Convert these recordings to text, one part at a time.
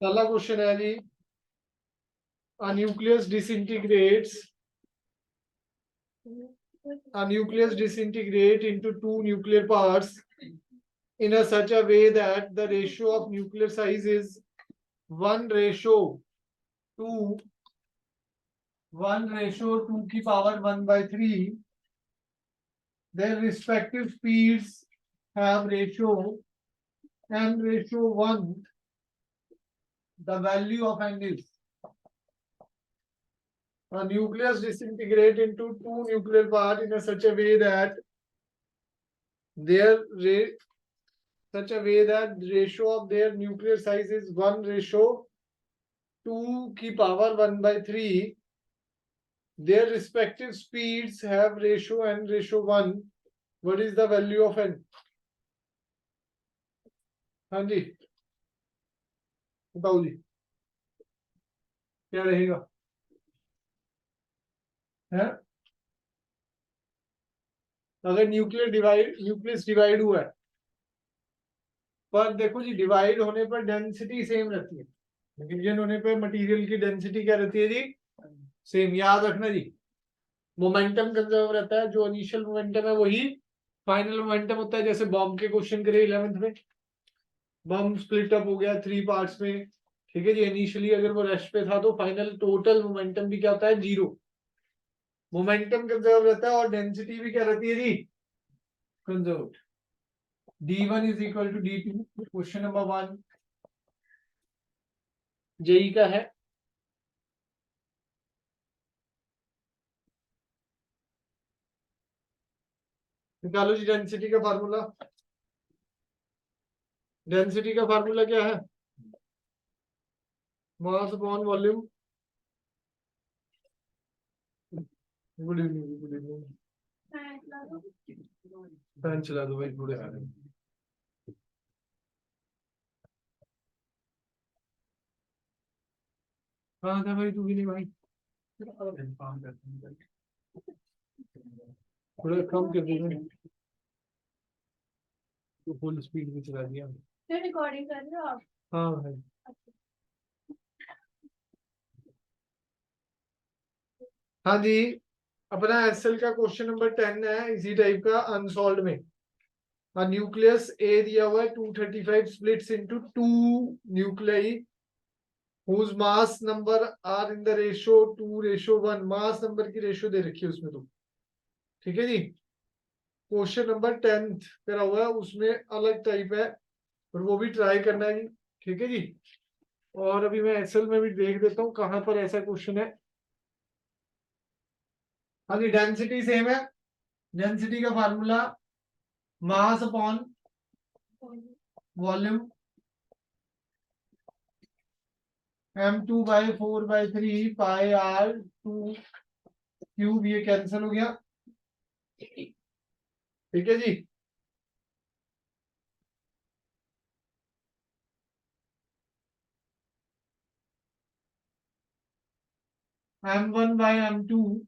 पहला क्वेश्चन है जी, a nucleus disintegrates into two nuclear parts in a such a way that the ratio of nuclear size is 1:2 की power 1/3. Their respective speeds have ratio n/1. The value of n is, a nucleus disintegrate into two nuclear parts in a such a way that the ratio of their nuclear size is 1:2 की power 1/3. Their respective speeds have ratio n/1. What is the value of n? हाँ जी, बताओ जी, क्या रहेगा? है अगर nucleus divide हुआ है, पर देखो जी, डिवाइड होने पर डेंसिटी सेम रहती है, डिवीजन होने पर मटेरियल की डेंसिटी क्या रहती है जी? सेम. याद रखना जी, मोमेंटम कंजर्व रहता है. जो इनिशियल मोमेंटम है वही फाइनल मोमेंटम होता है. जैसे बॉम्ब के क्वेश्चन करे 11th में, बॉम्ब स्प्लिट अप हो गया 3 पार्ट्स में, ठीक है जी. इनिशियली अगर वो रेस्ट पे था तो फाइनल टोटल मोमेंटम भी क्या होता है? 0. मोमेंटम कंजर्व रहता है और डेंसिटी भी क्या रहती है जी? Conserve. d1 is equal to d2. Question number 1 JEE का है. निकालो जी डेंसिटी का फार्मूला. डेंसिटी का फार्मूला क्या है? Mass upon volume. Good evening. Good evening. Fan चला दो भाई, थोड़े आ रहे हैं. कहाँ था भाई? तू भी नहीं भाई, थोड़ा कम कर दीजिए. तो फुल स्पीड में चला दिया. रिकॉर्डिंग कर रहे हो आप? हाँ भाई. हाँ जी, अपना एसएल का क्वेश्चन नंबर 10 है इसी टाइप का, अनसॉल्व में. न्यूक्लियस ए दिया हुआ है 235 splits into 2 nuclei whose mass number are in the ratio 2:1. Mass number की रेशियो दे रखी है उसमें तो, ठीक है जी. क्वेश्चन नंबर 10th करा हुआ है, उसमें अलग टाइप है और वो भी ट्राई करना है जी, ठीक है जी. और अभी मैं एसएल में भी देख देता हूँ कहां पर ऐसा क्वेश्चन है. हाँ जी, डेंसिटी सेम है. डेंसिटी का formula mass upon volume. m2/4/3 pi r2 cube. ये कैंसिल हो गया, ठीक है जी. m1/m2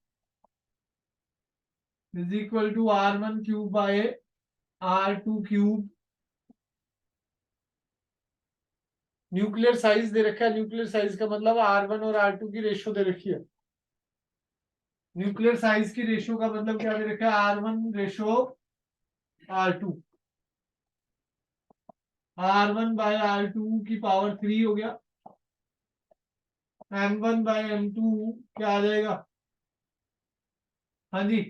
is equal to r1 cube by r2 cube. Nuclear size दे रखा है. न्यूक्लियर साइज का मतलब r1 और r2 की रेशियो दे रखी है. न्यूक्लियर साइज की रेशियो का मतलब क्या दे रखा है? r1 ratio r2. r1/r2 की पावर 3 हो गया. m1/m2 क्या आ जाएगा? हाँ जी,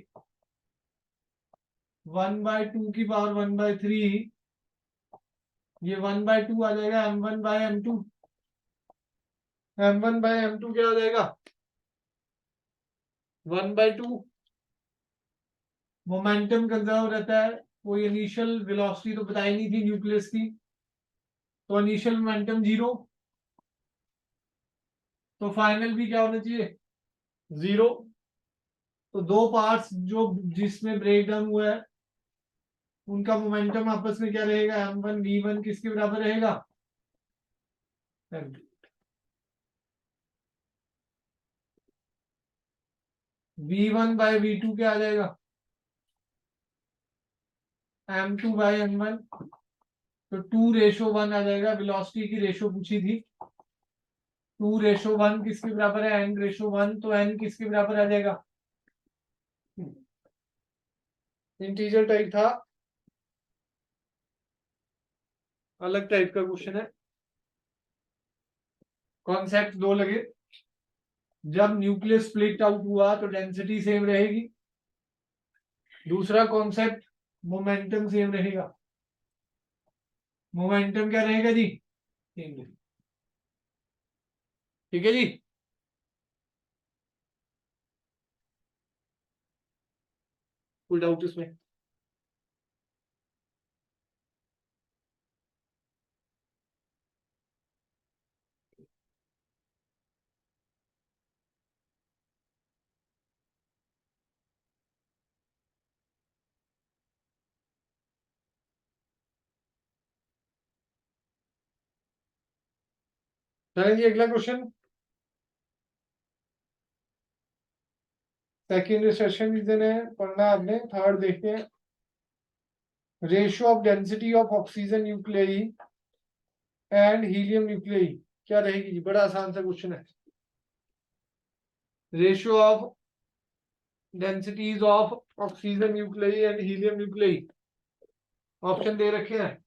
1/2 की पावर 1/3. ये 1/2 आ जाएगा. m1/m2 क्या आ जाएगा? 1/2. मोमेंटम कंजर्व रहता है. कोई इनिशियल वेलोसिटी तो बताई नहीं थी न्यूक्लियस की, तो इनिशियल मोमेंटम 0. तो फाइनल भी क्या होना चाहिए? 0. तो दो पार्ट्स जो जिसमें ब्रेक डाउन हुआ है उनका मोमेंटम आपस में क्या रहेगा? m1v1 किसके बराबर रहेगा? v1/v2 क्या आ जाएगा? m2/m1. तो 2:1 आ जाएगा. वेलोसिटी की रेशियो पूछी थी. 2:1 किसके बराबर है, n/1, तो n किसके बराबर आ जाएगा, इंटीजर टाइप था, अलग टाइप का क्वेश्चन है। कॉन्सेप्ट दो लगे, जब न्यूक्लियस स्प्लिट आउट हुआ तो डेंसिटी सेम रहेगी, दूसरा कॉन्सेप्ट मोमेंटम सेम रहेगा। मोमेंटम क्या रहेगा जी, सेम रहेगा। ठीक है जी। कोई डाउट इसमें? चलें जी अगला क्वेश्चन, सेकेंड सेशन रीजन है, पढ़ना आपने। थर्ड देखते हैं, ratio of density of oxygen nuclei and helium nuclei क्या रहेगी जी, बड़ा आसान सा क्वेश्चन है। Ratio of densities of oxygen nuclei and helium nuclei, option दे रखे हैं।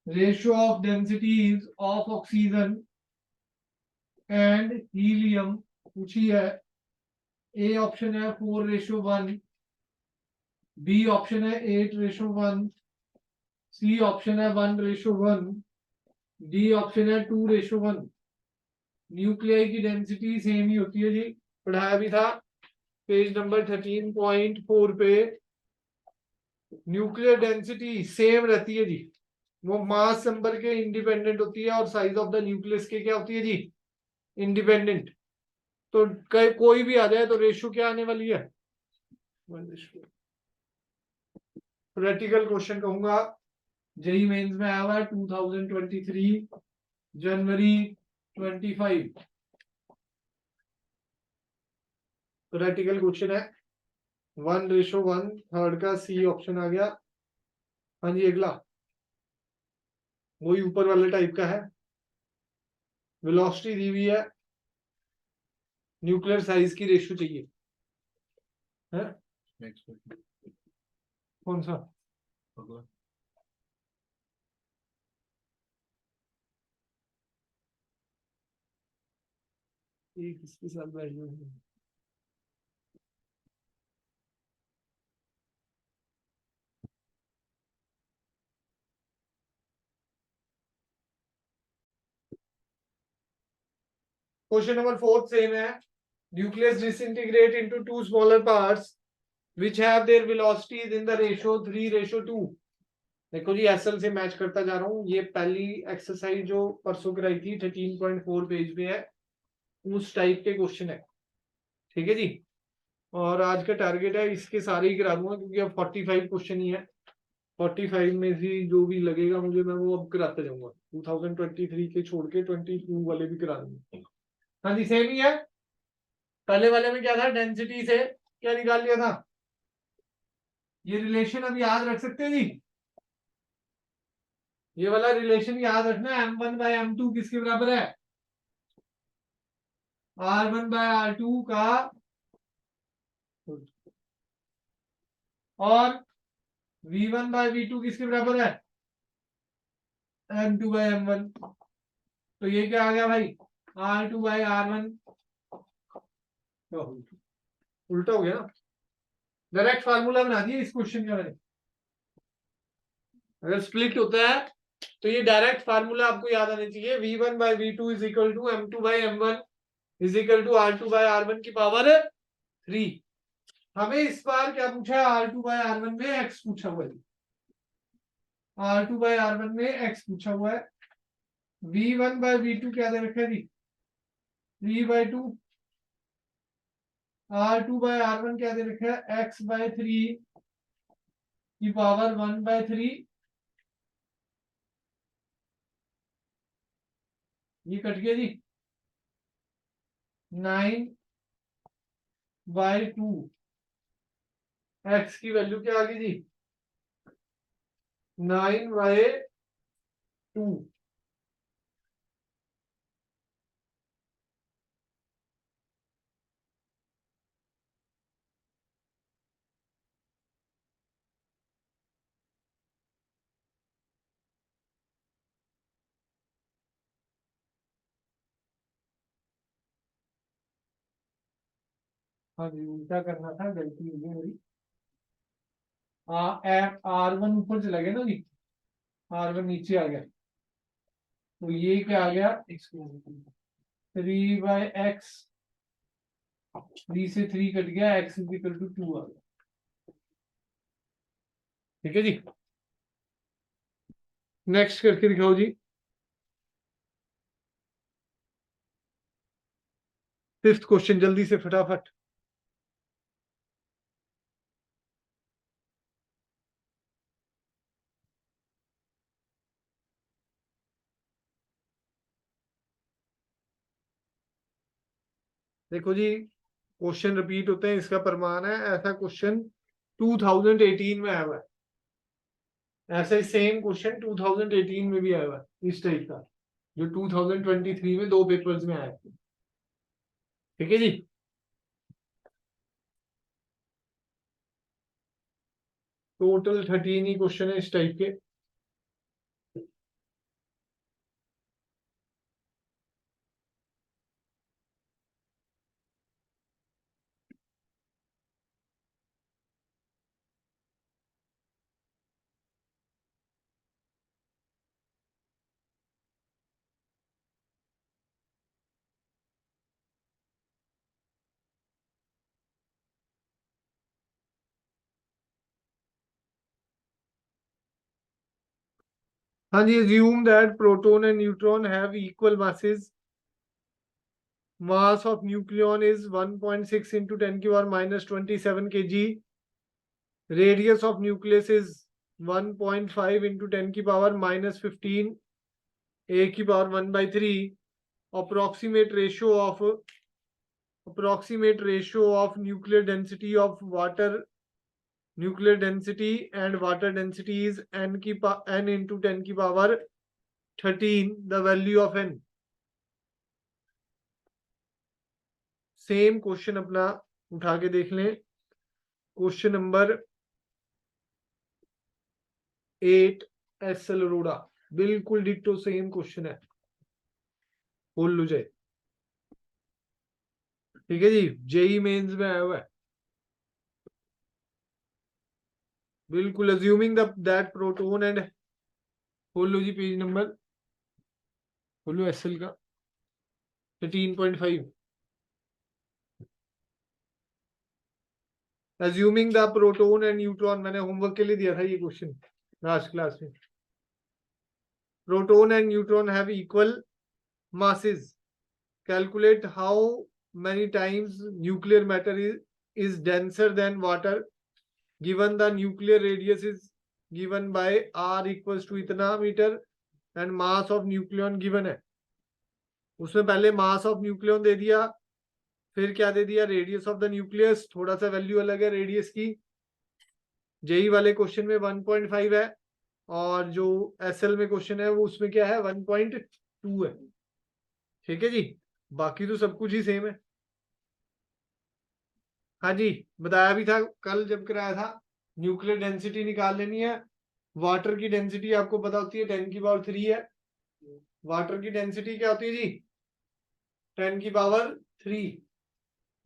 Ratio of densities of oxygen and helium पूछी है। ए ऑप्शन है 4:1, बी ऑप्शन है 8:1, सी ऑप्शन है 1:1, डी ऑप्शन है 2:1। न्यूक्लियाई की डेंसिटी सेम ही होती है जी, पढ़ाया भी था पेज नंबर 13.4 पे। न्यूक्लियर डेंसिटी सेम रहती है जी, वो मास नंबर के इंडिपेंडेंट होती है और साइज ऑफ द न्यूक्लियस के क्या होती है जी, इंडिपेंडेंट। तो कोई भी आ जाए तो रेशियो क्या आने वाली है, प्रैक्टिकल क्वेश्चन कहूंगा, जेई मेंस में आया हुआ है 2023 जनवरी 25, प्रैक्टिकल क्वेश्चन है 1:1, थर्ड का सी ऑप्शन आ गया। हाँ जी अगला, वही ऊपर वाले टाइप का है, वेलोसिटी दी हुई है, न्यूक्लियर साइज की रेशियो चाहिए है। कौन सा, ये किसके साथ वैल्यू है, क्वेश्चन नंबर 4 सेम है। Nucleus disintegrate into two smaller parts which have their velocities in the ratio 3:2। देखो जी एसएल से मैच करता जा रहा हूँ, ये पहली एक्सरसाइज जो परसों कराई थी 13.4 पेज पे है, उस टाइप के क्वेश्चन है। ठीक है जी, और आज का टारगेट है इसके सारे ही करा दूंगा क्योंकि अब 45 क्वेश्चन ही है, 45 में से जो भी लगेगा मुझे मैं वो अब कराते जाऊंगा, 2023 के छोड़ के 22 वाले भी करा दूंगा। हाँ जी सेम ही है, पहले वाले में क्या था, डेंसिटी से क्या निकाल लिया था, ये रिलेशन अब याद रख सकते हैं जी, ये वाला रिलेशन याद रखना, m1/m2 किसके बराबर है, r1/r2 का, और v1/v2 किसके बराबर है, m2/m1। तो ये क्या आ गया भाई, r2/r1, उल्टा हो गया ना, डायरेक्ट फार्मूला बना दिया इस क्वेश्चन का मैंने। अगर स्प्लिट होता है तो ये डायरेक्ट फार्मूला आपको याद आना चाहिए, v1/v2 is equal to m2/m1 is equal to r2/r1 की पावर 3। हमें इस बार क्या पूछा है, r2/r1 में x पूछा हुआ है, r2/r1 में x पूछा हुआ है। v1/v2 क्या दे रखा है जी, 3/2, r2/r1 क्या दे रखा है, x/3 की पावर 1/3। ये कट गया जी, 9/2, x की वैल्यू क्या आ गई जी, 9/2। हाँ जी, उल्टा करना था, गलती हो गई मेरी। R1 ऊपर चला गया ना जी, R1 नीचे आ गया, तो ये क्या आ गया, 3/x, 3 से 3 कट गया, x इज इक्वल टू 2 आ गया। ठीक है जी, नेक्स्ट करके दिखाओ जी। फिफ्थ क्वेश्चन, जल्दी से फटाफट। देखो जी, क्वेश्चन रिपीट होते हैं, इसका प्रमाण है, ऐसा क्वेश्चन 2018 में आया हुआ है, ऐसा ही सेम क्वेश्चन 2018 में भी आया हुआ है इस टाइप का, जो 2023 में 2 पेपर्स में आया है। ठीक है जी, टोटल 13 ही क्वेश्चन है इस टाइप के। हाँ जी, assume that proton and neutron have equal masses. Mass of nucleon is 1.6 into 10 की power minus 27 kg. Radius of nucleus is 1.5 into 10 की power minus 15 a की power 1/3. Approximate ratio of nuclear density of water, nuclear density and water density is n into 10 की power 13. The value of n. Same question अपना उठा के देख लें, question number 8 SL Arora, बिल्कुल ditto same question है, बोल लो जाए। ठीक है जी, जेई मेंस में आया हुआ है, बिल्कुल अज्यूमिंग दैट प्रोटोन एंड, खोल लो जी पेज नंबर, खोलो एसएल का 13.5। Assuming the proton and neutron, मैंने होमवर्क के लिए दिया था ये क्वेश्चन लास्ट क्लास में। Proton and neutron have equal masses. Calculate how many times nuclear matter is denser than water. Given the nuclear radius is given by r equals to इतना metre and mass of nucleon given है, उसमें पहले mass of nucleon दे दिया, फिर क्या दे दिया, radius of the nucleus, थोड़ा सा वैल्यू अलग है रेडियस की, जेई वाले क्वेश्चन में 1.5 है, और जो एसएल में क्वेश्चन है वो उसमें क्या है, 1.2 है। ठीक है जी, बाकी तो सब कुछ ही सेम है। हाँ जी, बताया भी था कल जब कराया था, न्यूक्लियर डेंसिटी निकाल लेनी है। वाटर की डेंसिटी आपको पता होती है 10 की पावर 3 है, वाटर की डेंसिटी क्या होती है जी, 10 की पावर 3।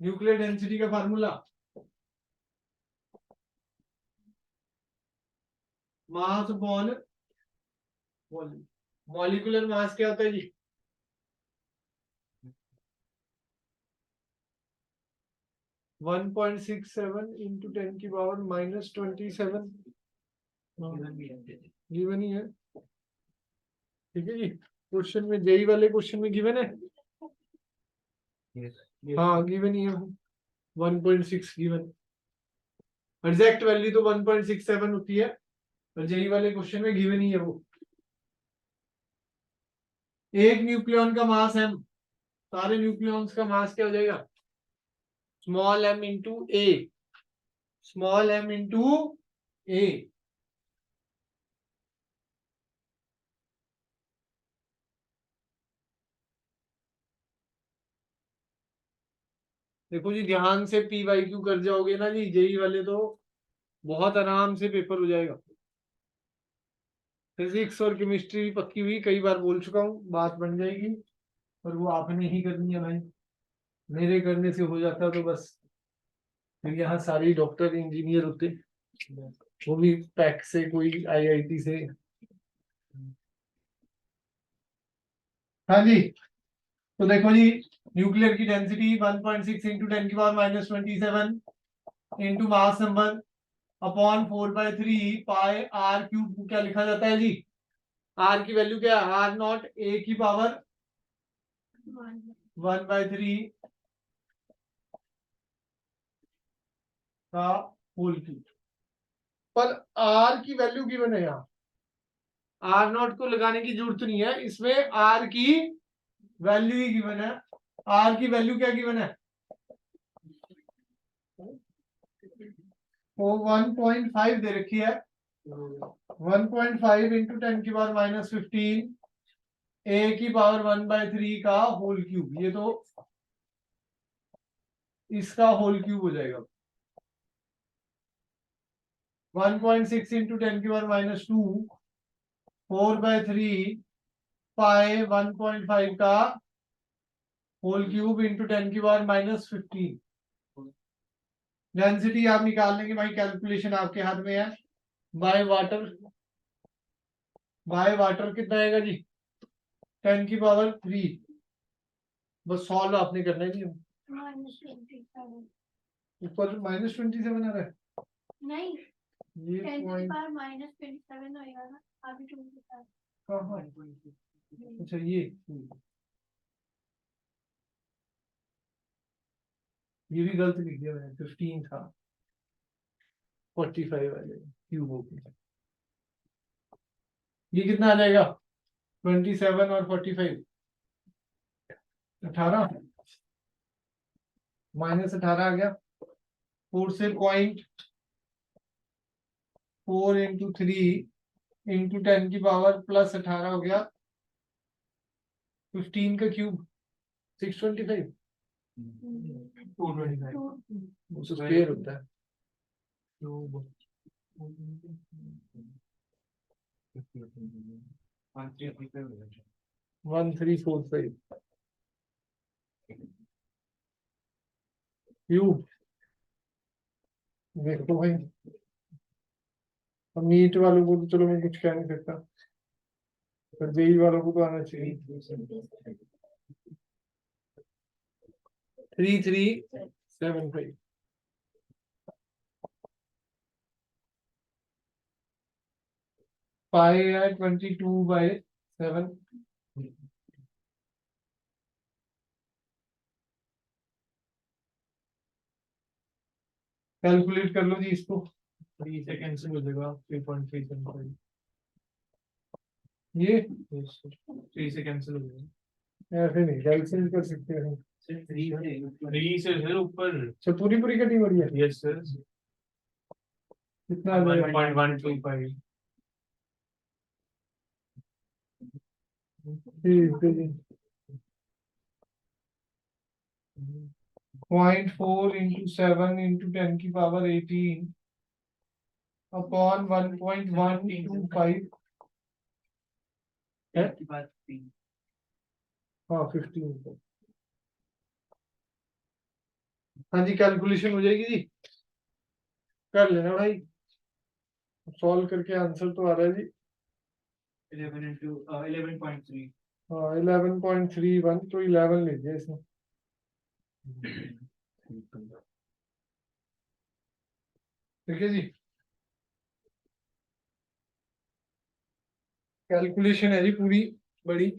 न्यूक्लियर डेंसिटी का formula, mass upon volume. Molecular mass क्या होता है जी, 1.67 इंटू 10 की पावर माइनस 27, गिवन ही है। ठीक है जी, क्वेश्चन में, जेई वाले क्वेश्चन में गिवन है, हाँ गिवन ही है, 1.6 गिवन, एग्जैक्ट वैल्यू तो 1.67 होती है, और जेई वाले क्वेश्चन में गिवन ही है वो। एक न्यूक्लियॉन का मास m, सारे न्यूक्लियॉन्स का मास क्या हो जाएगा, स्मॉल m इंटू ए, स्मॉल m इंटू ए। देखो जी, ध्यान से पी वाई क्यू कर जाओगे ना जी, जेई वाले तो बहुत आराम से पेपर हो जाएगा। फिजिक्स और केमिस्ट्री भी पक्की हुई, कई बार बोल चुका हूँ, बात बन जाएगी, और वो आपने ही करनी है भाई, मेरे करने से हो जाता तो बस फिर यहाँ सारे डॉक्टर इंजीनियर होते, वो भी पैक से, कोई आईआईटी से। हाँ जी, तो देखो जी, न्यूक्लियर की density 1.6 into 10⁻⁻27 into mass number upon 4/3 pi R cube. क्या लिखा जाता है जी? आर की वैल्यू क्या है? आर नॉट ए की पावर 1/3 का होल क्यूब। पर आर की वैल्यू गिवन है यहाँ, आर नॉट को लगाने की जरूरत नहीं है, इसमें आर की वैल्यू ही गिवन है। आर की वैल्यू क्या गिवन है? वो 1.5 दे रखी है। 1.5 इंटू 10⁻⁻15 ए की पावर 1/3 का होल क्यूब। ये तो इसका होल क्यूब हो जाएगा। 1.6 इंटू 10⁻⁻2 4/3 पाई 1.5 का होल क्यूब इंटू 10⁻⁻15। डेंसिटी आप निकाल लेंगे भाई, कैलकुलेशन आपके हाथ में है। बाय वाटर, बाय वाटर कितना आएगा जी? 10⁻3। बस सॉल्व आपने करना है जी। -27 ऊपर -27 आ रहा है, नहीं, ये 10 की पॉइंट पावर -27 होएगा ना, अभी 2 के साथ। कहाँ? अच्छा ये भी गलत लिख दिया मैंने, 15 था, 45 आ जाएगा क्यूब हो गया। ये कितना आ जाएगा? 27 और 45, 18, -18 आ गया। 4 से 0.4 इंटू 3 इंटू 10 की पावर +18 हो गया। 15 का क्यूब 625, 225 वो स्क्वायर होता है। 1345 क्यूब। देखो भाई, अब मीट वालों को तो चलो मैं कुछ कह नहीं सकता, पर वेज वालों को तो आना चाहिए। 3375 पाई है 22/7। कैलकुलेट कर लो जी इसको, 3 से कैंसिल हो जाएगा 3.375। ये 3 से कैंसिल हो जाएगा, ऐसे नहीं कैंसिल कर सकते हैं। 3 से सर ऊपर, अच्छा पूरी पूरी कटिंग हो रही है। Yes sir. कितना आ जाएगा? 1.125। ठीक है जी। 0.4 इंटू 7 इंटू 10 की पावर 18 अपॉन 1.125 है। हाँ 15। हाँ जी, कैलकुलेशन हो जाएगी जी, कर लेना भाई। सॉल्व करके आंसर तो आ रहा है जी। 11 हाँ 11.31, तो 11 लीजिए इसमें। ठीक है जी, कैलकुलेशन है जी पूरी बड़ी।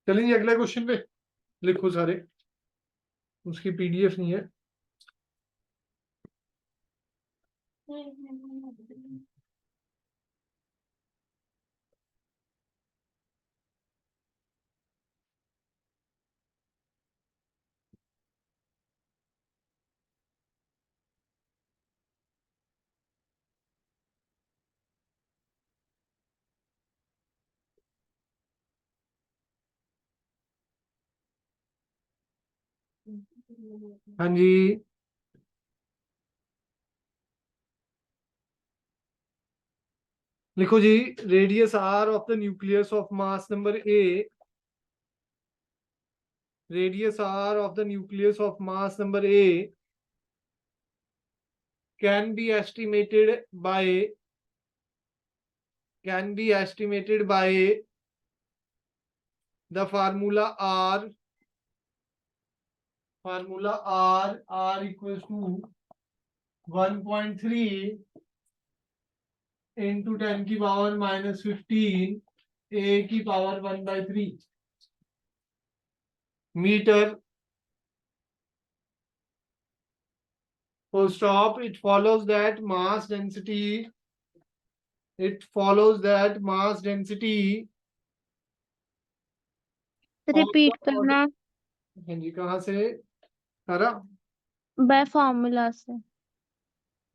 चलिए अगले क्वेश्चन पे, लिखो सारे, उसकी पीडीएफ नहीं है। हाँ जी, लिखो जी, radius R of the nucleus of mass number A, radius r of the nucleus of mass number A can be estimated by the formula r equals to 1.3 into 10 की पावर -15 a की power 1/3 metre. Full stop. It follows that mass density repeat करना हाँ जी, कहाँ से सारा? By formula से.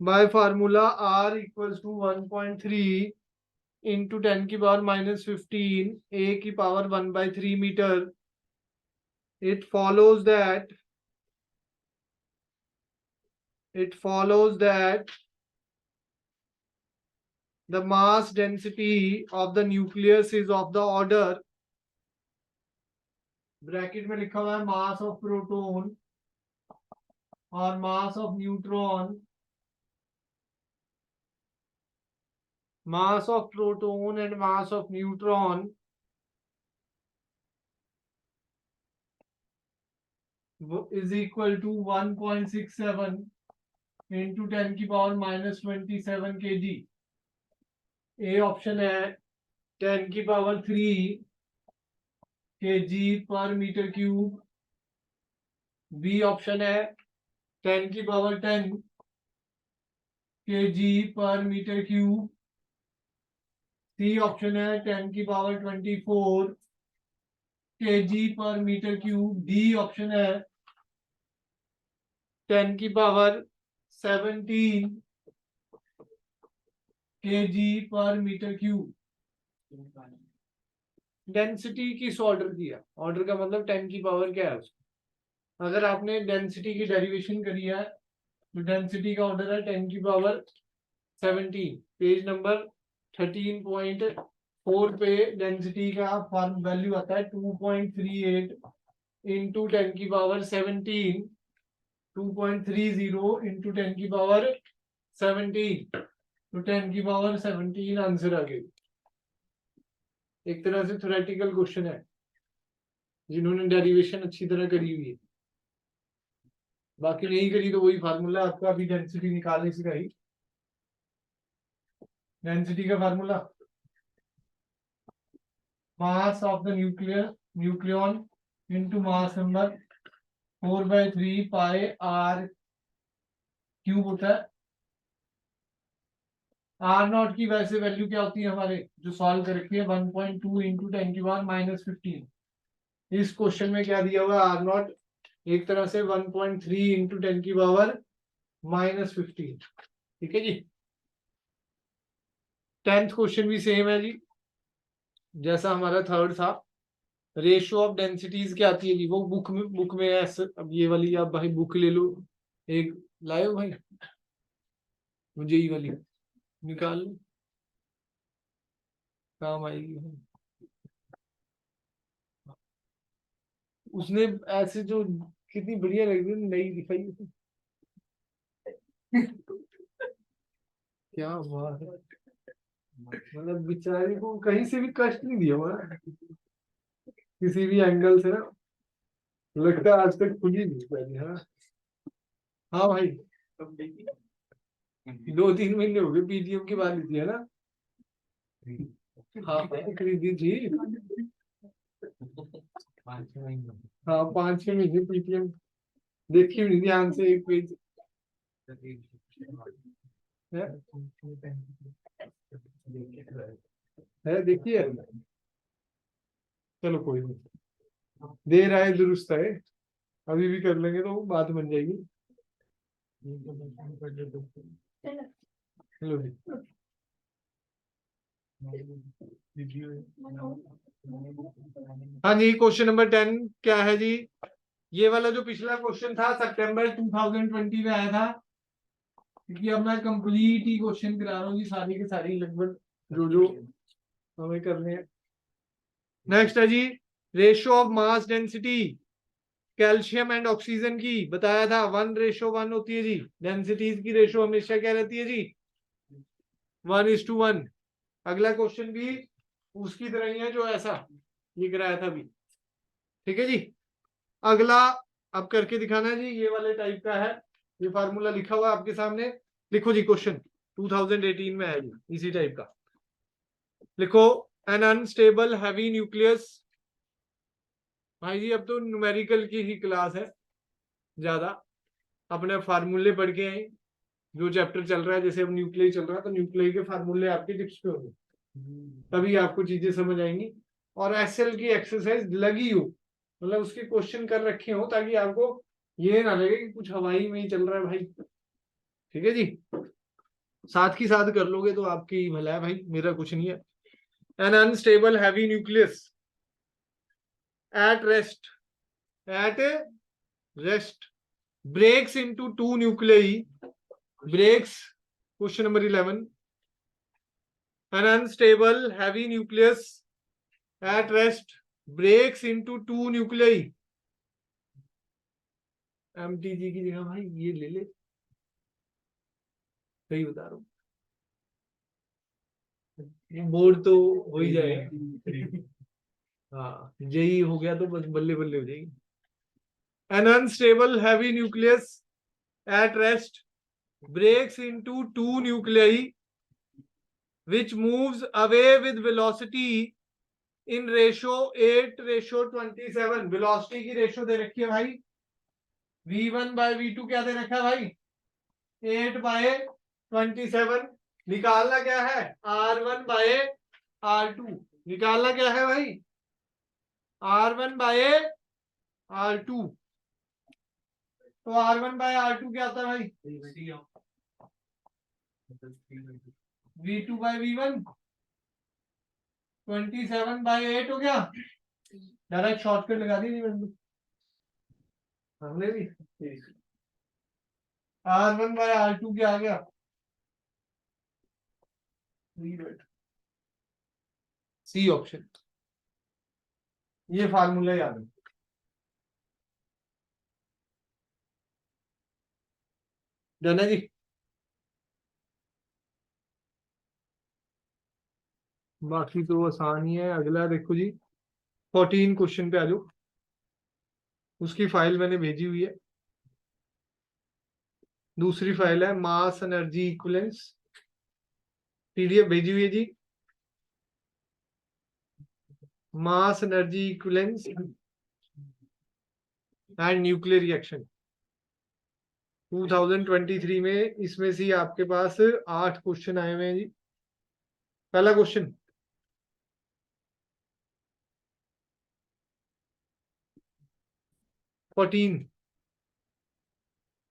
by formula r equals to 1.3 into 10 की पावर -15 a की power 1/3 metre. It follows that the mass density of the nucleus is of the order, bracket में लिखा हुआ है मास ऑफ प्रोटॉन और mass of neutron. mass of proton and mass of neutron is equal to 1.67 into 10 की power -27 kg. A option है 10 की power 3 kg पर metre cube. B option है 10 की पावर 10 kg पर मीटर क्यूब. सी ऑप्शन है 10 की पावर 24 kg पर मीटर क्यूब. डी ऑप्शन है 10 की पावर 17 kg पर मीटर क्यूब. डेंसिटी किस ऑर्डर की है? ऑर्डर का मतलब 10 की पावर क्या है उसका. अगर आपने डेंसिटी की डेरिवेशन करी है तो डेंसिटी का ऑर्डर है 10 की पावर 17. पेज नंबर 13.4 पे डेंसिटी का फॉर्म वैल्यू आता है 2.38 इंटू 10 की पावर 17. 2.30 इंटू 10 की पावर 17. तो 10 की पावर 17 आंसर आ गई. एक तरह से थ्योरेटिकल क्वेश्चन है जिन्होंने डेरिवेशन अच्छी तरह करी हुई है. बाकी नहीं करी तो वही फार्मूला आपका अभी डेंसिटी निकालने से ही. डेंसिटी का formula mass of the nucleon into mass number 4/3 pi R cube होता है. आर नॉट की वैसे वैल्यू क्या होती है हमारे जो सॉल्व कर रखी है 1.2 इंटू 10 की पावर -15. इस क्वेश्चन में क्या दिया हुआ है आर नॉट एक तरह से 1.3 इंटू 10 की पावर -15. ठीक है जी. 10th क्वेश्चन भी सेम है जी जैसा हमारा थर्ड था. रेशियो ऑफ डेंसिटीज क्या आती है जी? वो बुक में है. अब ये वाली आप भाई बुक ले लो. एक लाए भाई मुझे ये वाली निकाल लो, काम आएगी. उसने ऐसे जो कितनी बढ़िया लग रही है नई दिखाई उसने. क्या हुआ है मतलब बेचारी को कहीं से भी कष्ट नहीं दिया हुआ किसी भी एंगल से ना. लगता है आज तक खुली नहीं पहले. हाँ हाँ भाई 2-3 महीने हो गए पीटीएम की बात ली थी है ना. हाँ खरीदी थी. हाँ 5-6 महीने पीटीएम देखी हुई ध्यान से. एक पेज है देखिए. चलो कोई नहीं, देर आए दुरुस्त है. अभी भी कर लेंगे तो बात बन जाएगी. चलो जी. हाँ जी क्वेश्चन नंबर 10 क्या है जी? ये वाला जो पिछला क्वेश्चन था सितंबर 2020 में आया था, क्योंकि अब मैं कंप्लीट ही क्वेश्चन करा रहा हूँ जी, सारी के सारी लगभग जो जो हमें करने हैं। नेक्स्ट है जी ratio of mass density calcium and oxygen की, बताया था 1:1 होती है जी। डेंसिटीज की रेशियो हमेशा क्या रहती है जी, 1:1। अगला क्वेश्चन भी उसकी तरह ही है जो ऐसा ये कराया था अभी, ठीक है जी। अगला अब करके दिखाना है जी, ये वाले टाइप का है, ये फार्मूला लिखा हुआ है आपके सामने, लिखो जी। क्वेश्चन 2018 में है जी, इसी टाइप का लिखो। एन अनस्टेबल हैवी न्यूक्लियस, भाई जी अब तो न्यूमेरिकल की ही क्लास है, ज्यादा अपने फार्मूले पढ़ के आए, जो चैप्टर चल रहा है, जैसे अब न्यूक्लियर चल रहा है तो न्यूक्लियर के फार्मूले आपके टिप्स पे होंगे, तभी आपको चीजें समझ आएंगी। और एसएल की एक्सरसाइज लगी हो, मतलब उसके क्वेश्चन कर रखे हो, ताकि आपको ये ना लगे कि कुछ हवाई में ही चल रहा है भाई, ठीक है जी। साथ ही साथ कर लोगे तो आपकी भला है भाई, मेरा कुछ नहीं है। N unstable heavy nucleus at rest breaks into two nuclei, breaks, question number 11, an unstable heavy nucleus at rest breaks into two nuclei, mtg की जगह भाई ये ले ले, सही बता रहा हूँ, बोर्ड तो हो ही जाएगा। हाँ जेई हो गया तो बस बल्ले बल्ले हो जाएगी। an unstable heavy nucleus at rest breaks into two nuclei which moves away with velocity in ratio 8:27। Velocity की रेशो दे रखी है भाई, v1/v2 क्या दे रखा है भाई, 8/27। निकालना क्या है, r1/r2। निकालना क्या है भाई, r1/r2। तो r1/r2 क्या आता है भाई, v2/v1 27/8 हो गया। डायरेक्ट शॉर्टकट लगा दी हमने भी। r1/r2 क्या आ गया, सी ऑप्शन। ये फार्मूला याद है, डन है जी। बाकी तो आसान ही है। अगला देखो जी 14 क्वेश्चन पे आ जाओ, उसकी फाइल मैंने भेजी हुई है, दूसरी फाइल है मास एनर्जी इक्विवेलेंस, पीडीएफ भेजी हुई है जी, mass energy equivalence and nuclear reaction 2023 में। इसमें से आपके पास 8 क्वेश्चन आए हुए हैं जी। पहला क्वेश्चन,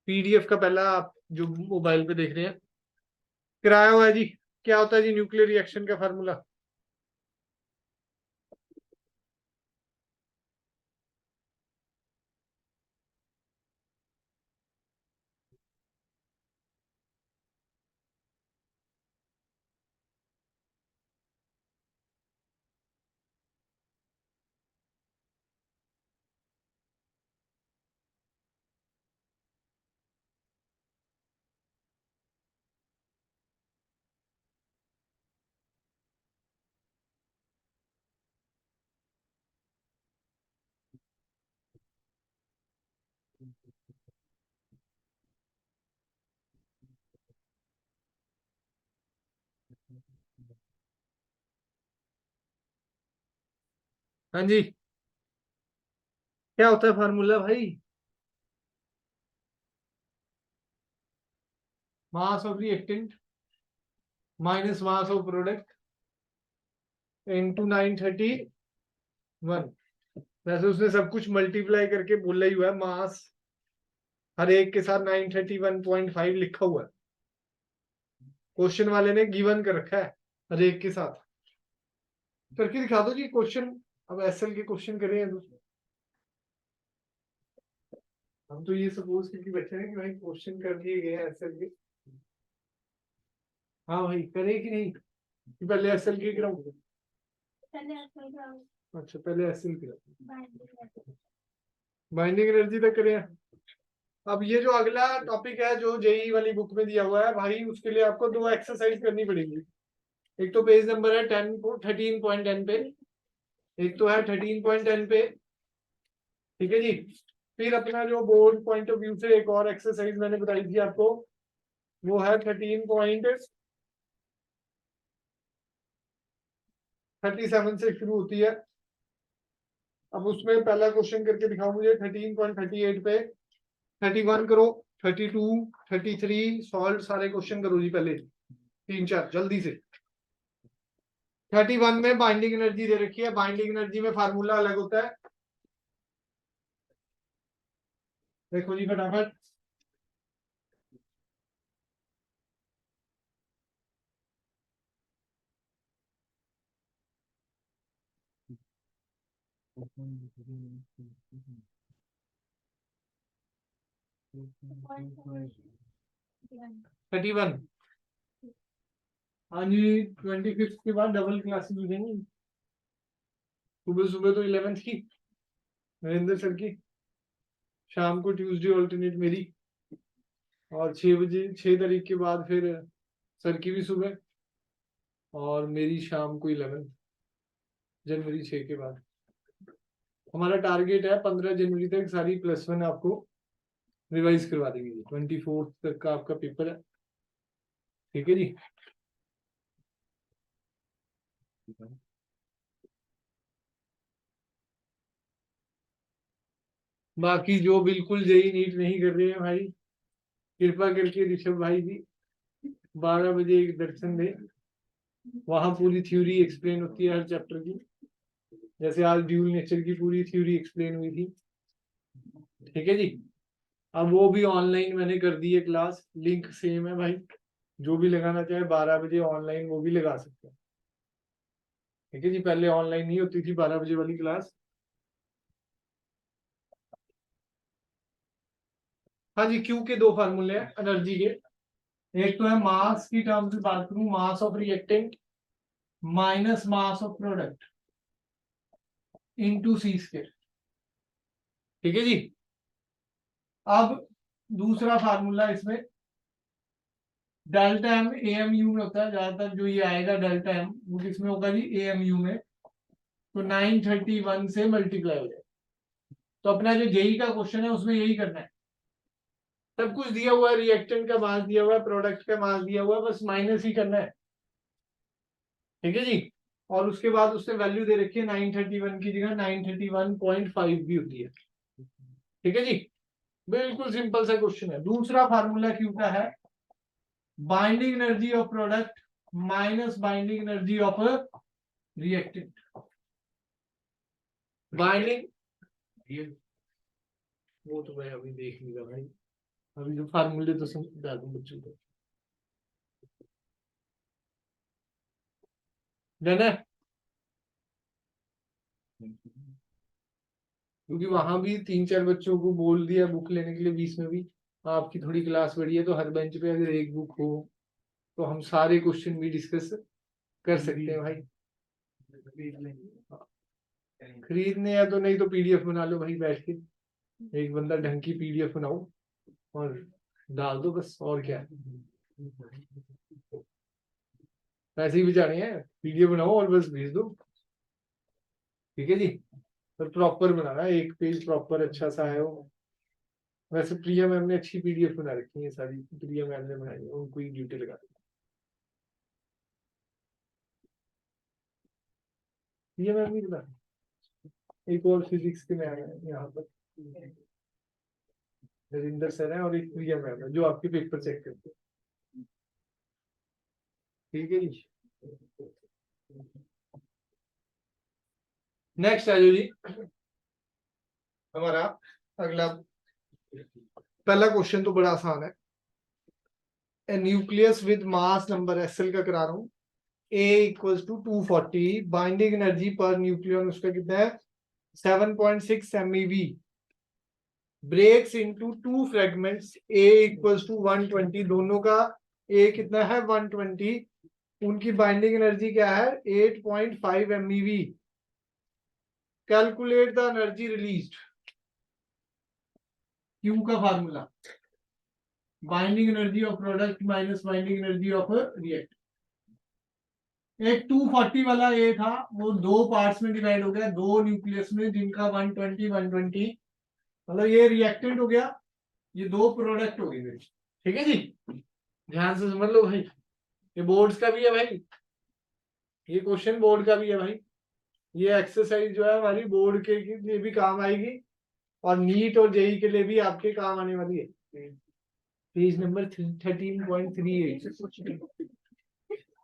पीडीएफ का पहला, आप जो मोबाइल पे देख रहे हैं कराया हुआ है जी। क्या होता है जी न्यूक्लियर रिएक्शन का फार्मूला, हाँ जी क्या होता है फार्मूला भाई, मास of reactant minus mass of product into 931। वैसे उसने सब कुछ मल्टीप्लाई करके बोला ही हुआ है, मास हर एक के साथ 931.5 लिखा हुआ है, क्वेश्चन वाले ने गिवन कर रखा है हर एक के साथ। करके दिखा दो जी क्वेश्चन, अब एसएल के क्वेश्चन करें। हम तो ये सपोज करके बैठे हैं कि भाई क्वेश्चन कर दिए गए हैं एसएल के। हाँ भाई करे कि नहीं, कि पहले एसएल के कराऊं? पहले एसएल का अच्छा पहले एसएल कराऊं, बाइंडिंग बाइंडिंग एनर्जी तक करें। अब ये जो अगला टॉपिक है जो जेई वाली बुक में दिया हुआ है भाई, उसके लिए आपको 2 एक्सरसाइज करनी पड़ेगी। एक तो पेज नंबर है 13.10 पे, एक तो है 13.10 पे, ठीक है जी। फिर अपना जो बोर्ड पॉइंट ऑफ व्यू से एक और एक्सरसाइज मैंने बताई थी आपको, वो है 13.37 से शुरू होती है। अब उसमें पहला क्वेश्चन करके दिखाओ मुझे 13.38 पे। 31 करो, 32, 33 सॉल्व सारे क्वेश्चन करो जी, पहले 3-4 जल्दी से। 31 में बाइंडिंग एनर्जी दे रखी है, बाइंडिंग एनर्जी में फार्मूला अलग होता है, देखो जी फटाफट। पॉइंट 31। हाँ जी 25 के बाद डबल क्लासेस हो जाएंगी। सुबह सुबह तो 11th की नरेंद्र सर की, शाम को ट्यूसडे ऑल्टरनेट मेरी, और 6 बजे 6 तारीख के बाद फिर सर की भी सुबह, और मेरी शाम को 11 जनवरी 6 के बाद। हमारा टारगेट है 15 जनवरी तक सारी +1 आपको रिवाइज करवा देंगे। 24 तक का आपका पेपर है, ठीक है जी। बाकी जो बिल्कुल जेई नीट नहीं कर रहे हैं भाई, कृपा करके ऋषभ भाई जी 12 बजे एक दर्शन दे, वहां पूरी थ्योरी एक्सप्लेन होती है हर चैप्टर की, जैसे आज ड्यूल नेचर की पूरी थ्योरी एक्सप्लेन हुई थी, ठीक है जी। अब वो भी ऑनलाइन मैंने कर दी है क्लास, लिंक सेम है भाई, जो भी लगाना चाहे 12 बजे ऑनलाइन वो भी लगा सकते हैं, ठीक है जी। पहले ऑनलाइन नहीं होती थी 12 बजे वाली क्लास। हाँ जी, क्यू के 2 फार्मूले हैं एनर्जी के, एक तो है मास की टर्म्स में बात करूं, mass of reactant minus mass of product into C square, ठीक है जी। अब दूसरा फार्मूला इसमें delta M A M U में होता है, ज्यादातर जो ये आएगा डेल्टा एम वो किसमें होगा जी, ए एम यू में, तो 931 से मल्टीप्लाई हो जाए। तो अपना जो जेई का क्वेश्चन है उसमें यही करना है, सब कुछ दिया हुआ है, रिएक्टेंट का मास दिया हुआ है, प्रोडक्ट का मास दिया हुआ है, बस माइनस ही करना है, ठीक है जी। और उसके बाद उसने वैल्यू दे रखी है 931 की जगह 931.5 भी होती है, ठीक है जी। बिल्कुल सिंपल सा क्वेश्चन है। दूसरा फार्मूला क्यू का है binding energy of product minus binding energy of reactant. Binding वो तो मैं अभी देख लूंगा भाई, अभी जो फार्मूले तो समझा दूं बच्चों को, डन है। क्योंकि वहां भी 3-4 बच्चों को बोल दिया बुक लेने के लिए, 20 में भी आपकी थोड़ी क्लास बड़ी है, तो हर बेंच पे अगर एक बुक हो तो हम सारे क्वेश्चन भी डिस्कस कर सकते हैं भाई। खरीदने या तो नहीं तो पीडीएफ बना लो भाई बैठ के, एक बंदा ढंग की पीडीएफ बनाओ और डाल दो बस, और क्या है, पैसे ही बचाने हैं, पीडीएफ बनाओ और बस भेज दो, ठीक है जी। पर प्रॉपर बनाना, एक पेज प्रॉपर अच्छा सा है वो। वैसे प्रिया मैम ने अच्छी पीडीएफ बना रखी है सारी, प्रिया मैम ने बनाई है, उनको ही ड्यूटी लगा दी। प्रिया मैम नहीं बना, एक और फिजिक्स के मैम है यहाँ पर, नरेंद्र सर है, और एक प्रिया मैम है जो आपके पेपर चेक करते हैं, ठीक है जी। नेक्स्ट है जो जी हमारा अगला, पहला क्वेश्चन तो बड़ा आसान है, nucleus with mass number SL का करा रहा हूँ, A equals to 240, binding energy per nucleon उसका कितना है 7.6 MeV, breaks into two fragments, A equals to 120, दोनों का ए कितना है 120, उनकी बाइंडिंग एनर्जी क्या है 8.5 MeV। Calculate the energy released. Q का formula binding energy of product minus binding energy of react. एक 240 वाला ए था, वो दो पार्ट्स में डिवाइड हो गया, दो न्यूक्लियस में, जिनका 120 120, मतलब ये रिएक्टेंट हो गया, ये दो प्रोडक्ट हो गए। ठीक है जी, ध्यान से समझ लो भाई, ये बोर्ड्स का भी है भाई, ये क्वेश्चन बोर्ड का भी है भाई, ये एक्सरसाइज जो है हमारी बोर्ड के लिए भी काम आएगी और नीट और जेई के लिए भी आपके काम आने वाली है। पेज नंबर 13.38,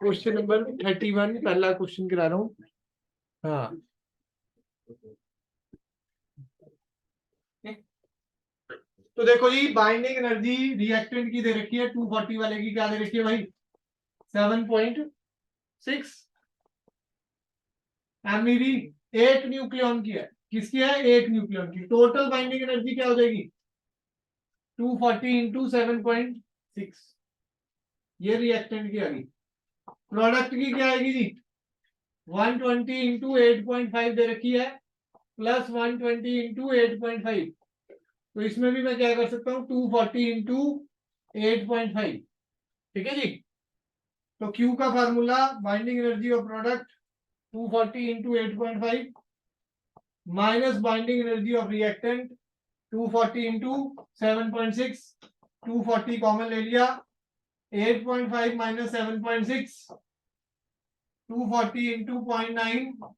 क्वेश्चन नंबर 31, पहला क्वेश्चन करा रहा हूँ। हाँ, तो देखो जी, बाइंडिंग एनर्जी रिएक्टेंट की दे रखी है 240 वाले की, क्या दे रखी है भाई 7.6 MeV। एक न्यूक्लियन की है, किसकी है, एक न्यूक्लियन की। टोटल बाइंडिंग एनर्जी क्या हो जाएगी 240 इंटू 7.6, ये रिएक्टेंट की आएगी। प्रोडक्ट की क्या आएगी जी 120 इंटू 8.5 दे रखी है, प्लस 120 इंटू 8.5, तो इसमें भी मैं क्या कर सकता हूँ 240 इंटू 8.5। ठीक है जी, तो Q का formula binding energy of product 240 into 8.5 minus binding energy of reactant 240 into 7.6, 240 common ले लिया, 8.5 माइनस 7.6, 240 इंटू 0.9,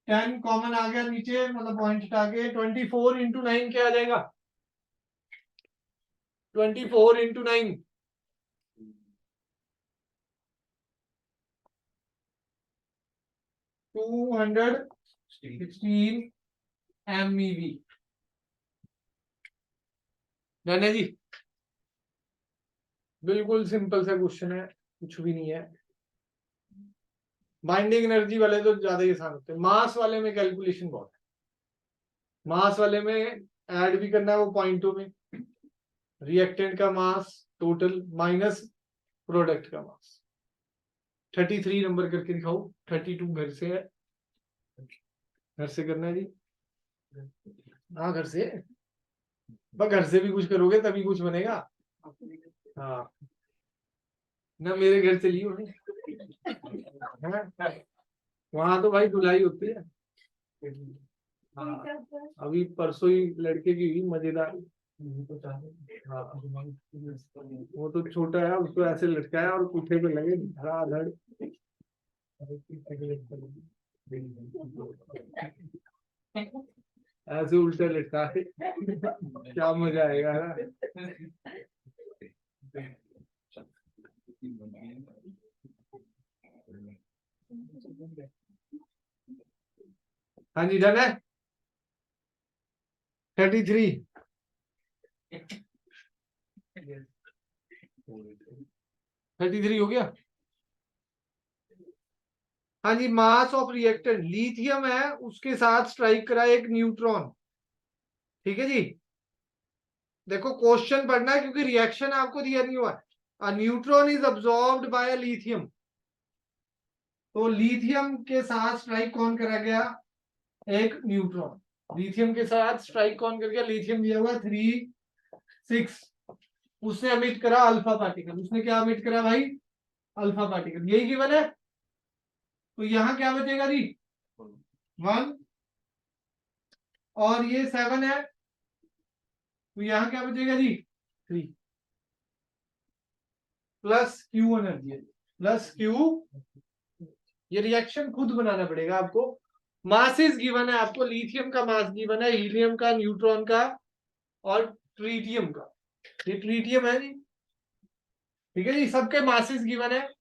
10 कॉमन आ गया नीचे, मतलब पॉइंट हटा के, 24 इंटू 9 क्या आ जाएगा 24 इंटू 9 216 MeV। डन है जी, बिल्कुल सिंपल सा क्वेश्चन है, कुछ भी नहीं है। बाइंडिंग एनर्जी वाले तो ज्यादा ही आसान होते हैं, मास वाले में कैलकुलेशन बहुत है। मास वाले में ऐड भी करना है वो पॉइंटों में, रिएक्टेंट का मास टोटल माइनस प्रोडक्ट का मास। 33 नंबर करके दिखाओ, 32 घर से है, घर से करना है जी। हाँ घर से, बस घर से भी कुछ करोगे तभी कुछ बनेगा। हाँ, ना मेरे घर से लियो वहां तो भाई धुलाई होती है। हाँ, अभी परसों ही लड़के की हुई मजेदार। हाँ, वो तो छोटा है, उसको ऐसे लटकाया और पुट्ठे पे लगे धड़ाधड़, ऐसे उल्टे लटका के क्या मजा आएगा ना। हाँ जी, डन है 33, 33 हो गया। हाँ जी, मास ऑफ रिएक्टेंट लिथियम है, उसके साथ स्ट्राइक करा एक न्यूट्रॉन। ठीक है जी, देखो क्वेश्चन पढ़ना है क्योंकि रिएक्शन आपको दिया नहीं हुआ है। A neutron is absorbed by lithium, तो लिथियम के साथ स्ट्राइक कौन करा गया, एक न्यूट्रॉन। लिथियम के साथ स्ट्राइक कौन कर गया, लिथियम दिया हुआ 3 6, उसने अमिट करा अल्फा पार्टिकल। उसने क्या अमिट करा भाई, अल्फा पार्टिकल, यही गिवन है। तो यहां क्या बचेगा जी 1, और ये 7 है, तो यहां क्या बचेगा जी 3, प्लस Q एनर्जी है, प्लस Q। ये रिएक्शन खुद बनाना पड़ेगा आपको। मासेस गिवन है आपको, लिथियम का मास गिवन है, हीलियम का, न्यूट्रॉन का और ट्रीटियम का। ये ट्रीटियम है जी, ठीक है जी, सबके मासेस गिवन है।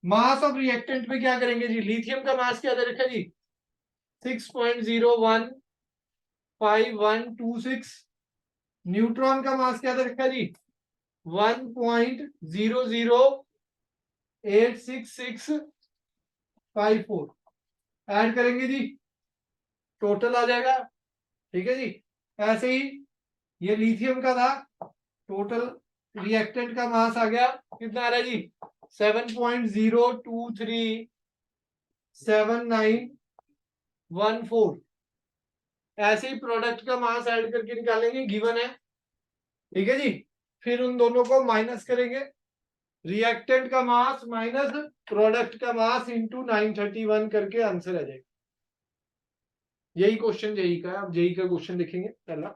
मास ऑफ रिएक्टेंट में क्या करेंगे जी, लिथियम का मास क्या दे रखा है जी 6.0152126, न्यूट्रॉन का मास क्या दे रखा है जी 1.0086654। ऐड करेंगे जी, टोटल आ जाएगा। ठीक है जी, ऐसे ही ये लिथियम का था, टोटल रिएक्टेंट का मास आ गया कितना आ रहा है जी 7.0237914। ऐसे ही प्रोडक्ट का मास ऐड करके निकालेंगे, गिवन है, ठीक है जी। फिर उन दोनों को माइनस करेंगे, रिएक्टेंट का मास माइनस प्रोडक्ट का मास इंटू 931 करके आंसर आ जाएगा। यही क्वेश्चन जेई का है। अब जेई का क्वेश्चन देखेंगे पहला,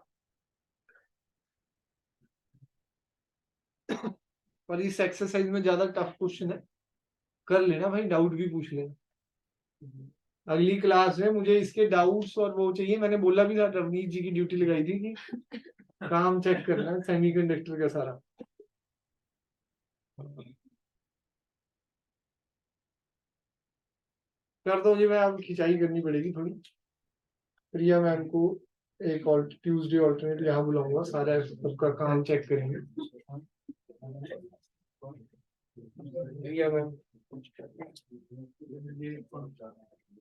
पर इस एक्सरसाइज में ज्यादा टफ क्वेश्चन है, कर लेना भाई, डाउट भी पूछ लेना। अगली क्लास में मुझे इसके डाउट्स और वो चाहिए। मैंने बोला भी था, रवनीत जी की ड्यूटी लगाई थी कि काम चेक करना है सेमीकंडक्टर का सारा। कर दो जी, मैं अब खिंचाई करनी पड़ेगी थोड़ी। प्रिया मैम को एक और ट्यूसडे ऑल्टरनेट यहाँ बुलाऊंगा, सारा सबका काम चेक करेंगे। प्रिया मैम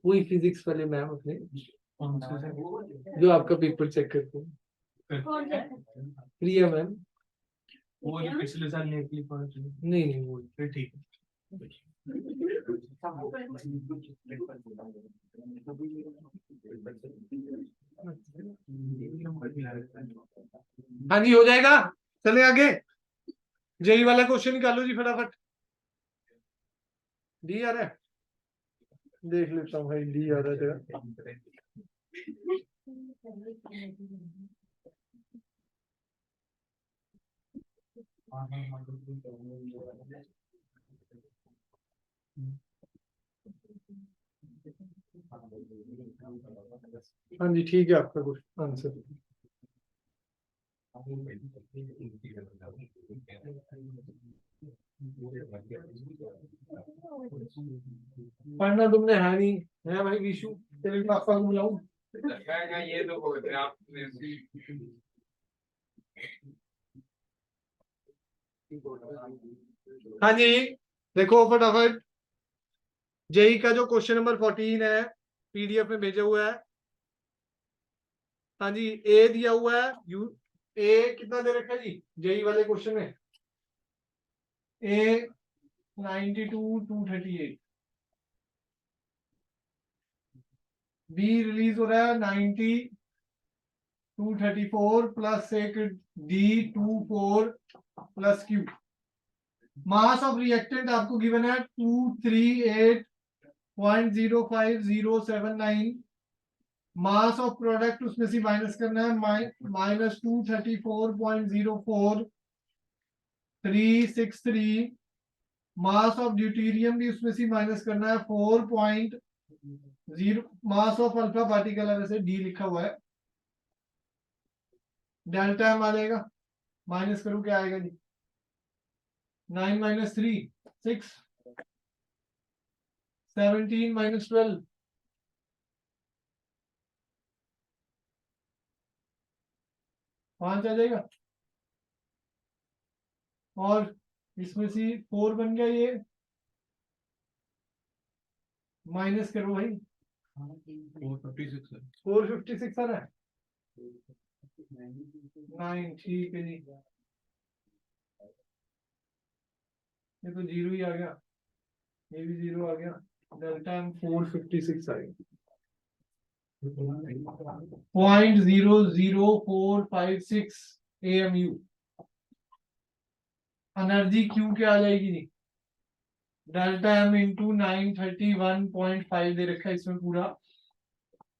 वही फिजिक्स वाले मैम अपने, जो आपका पेपर चेक करते हैं, कौन सा? प्रिया मैम। वो जो पिछले साल नहीं नहीं वो फिर ठीक है। हाँ जी हो जाएगा। चले आगे, जेई वाला क्वेश्चन निकालो जी फटाफट। डी आ रहा है, देख लेता हूँ भाई, डी आ रहा है तेरा। हाँ जी ठीक है, आपका क्वेश्चन आंसर। पढ़ना तुमने है नहीं है भाई विशु, तेरे पापा को बुलाऊं? ये तो हाँ जी देखो फटाफट, जेई का जो क्वेश्चन नंबर 14 है पीडीएफ में भेजा हुआ है। हाँ जी ए दिया हुआ है, यू ए कितना दे रखा है जी जेई वाले क्वेश्चन में? ए 92,238, बी रिलीज हो रहा है 90,234 प्लस एक D 24 plus Q. Mass of reactant आपको गिवन है 238.05079। मास ऑफ प्रोडक्ट उसमें से माइनस करना है, माइनस 234.04363। मास ऑफ ड्यूटेरियम भी उसमें से माइनस करना है 4.0। मास ऑफ अल्फा पार्टिकल है, वैसे डी लिखा हुआ है। डेल्टा एम आ जाएगा, माइनस करो क्या आएगा जी 9 माइनस 3 6, 17 माइनस 12 5 आ जाएगा। और इसमें से 4 बन गया, ये माइनस करो भाई 456 आ रहा है 9, ठीक है जी, ये तो जीरो ही आ गया, ये भी जीरो आ गया। डेल्टा एम 456 आ गया, 0.00456 AMU। एनर्जी क्यू क्या आ जाएगी जी? डेल्टा एम इंटू 931.5 दे रखा है इसमें पूरा,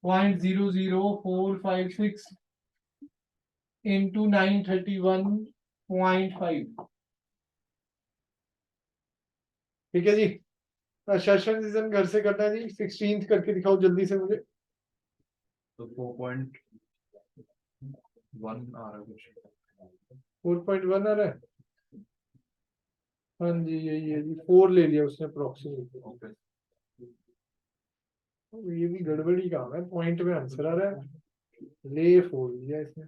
0.00456 इंटू 931.5। ठीक है जी। सेशन सीजन घर से करना है जी, 16th करके दिखाओ जल्दी से मुझे। तो 4.1 आ रहा है कुछ। 4.1 आ रहा है, हाँ जी यही है जी, 4 ले लिया उसने अप्रोक्सीमेटली। ओके ये भी गड़बड़ी काम है, पॉइंट में आंसर आ रहा है, ले 4 लिया इसने।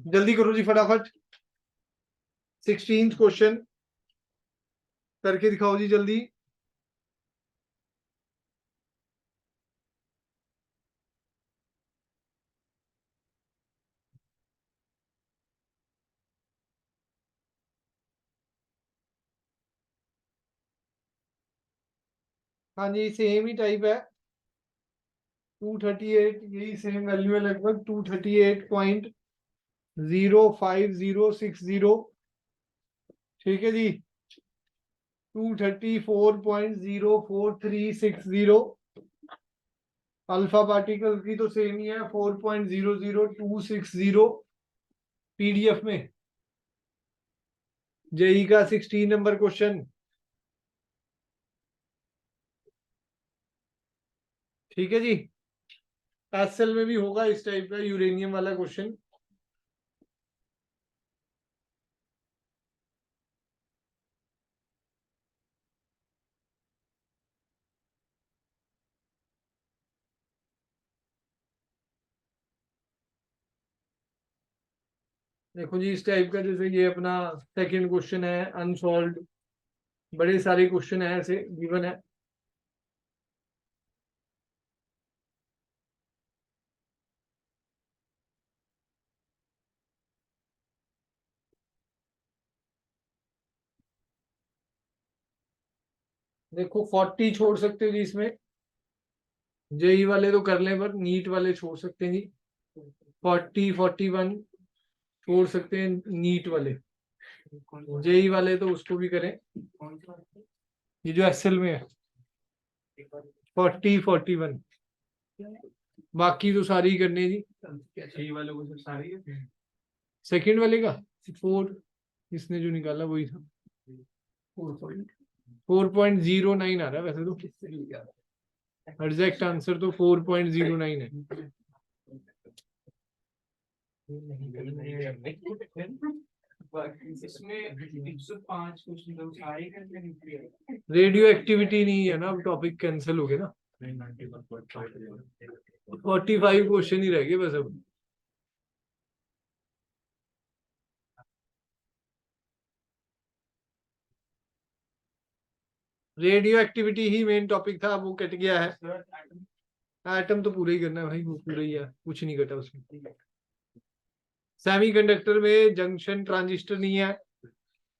जल्दी करो जी फटाफट, 16th क्वेश्चन करके दिखाओ जी जल्दी। हाँ जी सेम ही टाइप है 238 यही सेम वैल्यू है लगभग 238.05060 ठीक है जी 234.04360 अल्फा पार्टिकल की तो सेम ही है 4.00260 पीडीएफ में जेई का 16 नंबर क्वेश्चन ठीक है जी एसएल में भी होगा इस टाइप का यूरेनियम वाला क्वेश्चन देखो जी इस टाइप का जैसे ये अपना सेकंड क्वेश्चन है अनसॉल्व्ड बड़े सारे क्वेश्चन है ऐसे गिवन है देखो 40 छोड़ सकते हो जी इसमें जेई वाले तो कर लें पर नीट वाले छोड़ सकते हैं जी 41 छोड़ सकते हैं नीट वाले जेई वाले तो उसको भी करें ये जो एसएल में है 41 बाकी तो सारी ही करनी है जी जेई वालों को सब सारी है सेकंड वाले का 4 इसने जो निकाला वही था 4.09 आ रहा है वैसे तो एग्जैक्ट आंसर तो 4.09 है इसमें 105 क्वेश्चन तो सारे करके निकले रेडियो एक्टिविटी नहीं है ना अब टॉपिक कैंसिल हो गया ना 45 क्वेश्चन ही रह गए बस अब रेडियो एक्टिविटी ही मेन टॉपिक था वो कट गया है एटम तो पूरा ही करना है भाई वो पूरा ही है कुछ नहीं कटा उसमें सेमीकंडक्टर में जंक्शन ट्रांजिस्टर नहीं है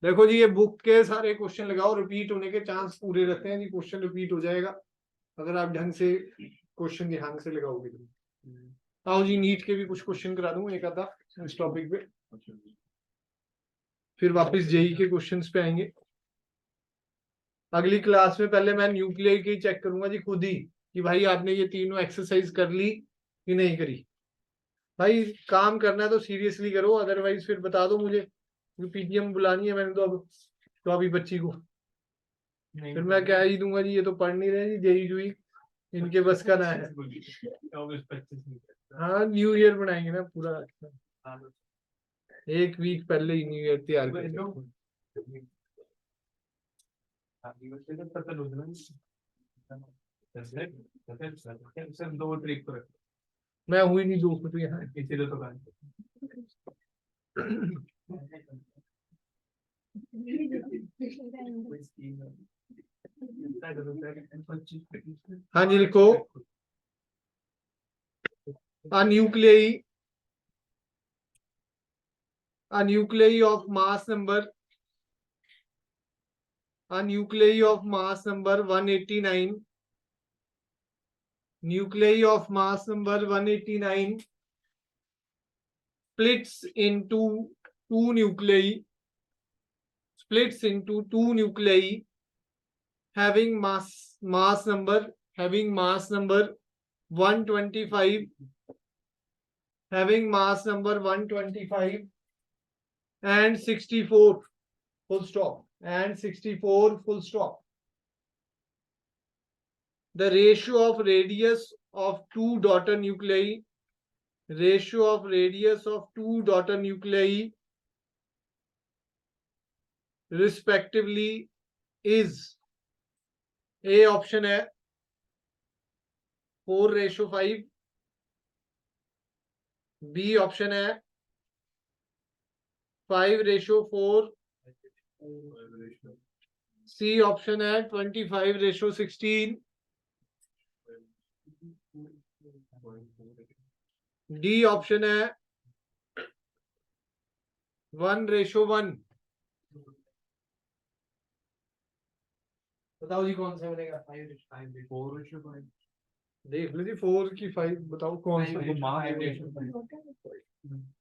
देखो जी ये बुक के सारे क्वेश्चन लगाओ रिपीट होने के चांस पूरे रहते हैं जी क्वेश्चन रिपीट हो जाएगा अगर आप ढंग से क्वेश्चन ध्यान से लगाओगे तो आओ जी नीट के भी कुछ क्वेश्चन करा दूं एक आधा इस टॉपिक पे फिर वापस जेई के क्वेश्चंस पे आएंगे अगली क्लास में पहले मैं न्यूक्लियर की चेक करूंगा जी खुद ही कि भाई आपने ये तीनों एक्सरसाइज कर ली कि नहीं करी भाई काम करना है तो सीरियसली करो अदरवाइज फिर बता दो मुझे पीटीएम बुलानी है मैंने तो अब 24-25 को फिर मैं क्या ही दूंगा जी ये तो पढ़ नहीं रहे जी जेई जुई इनके बस का ना है 24-25 हाँ न्यू ईयर बनाएंगे ना पूरा एक वीक पहले ही न्यू ईयर तैयार करेंगे दो ट्रिक पर मैं हुई नहीं दो तो यहाँ इसीलिए तो हाँ जी लिखो nuclei of mass number 189 nuclei of mass number 189 splits into two nuclei having mass number 125 and 64 full stop the ratio of radius of two daughter nuclei respectively is A option है 4:5 B option है 5:4 C option है 25:16 D option है 1:1 बताओ जी कौन सा बनेगा? 4:5 देख लो जी 4 की 5 बताओ कौन सा? छोटा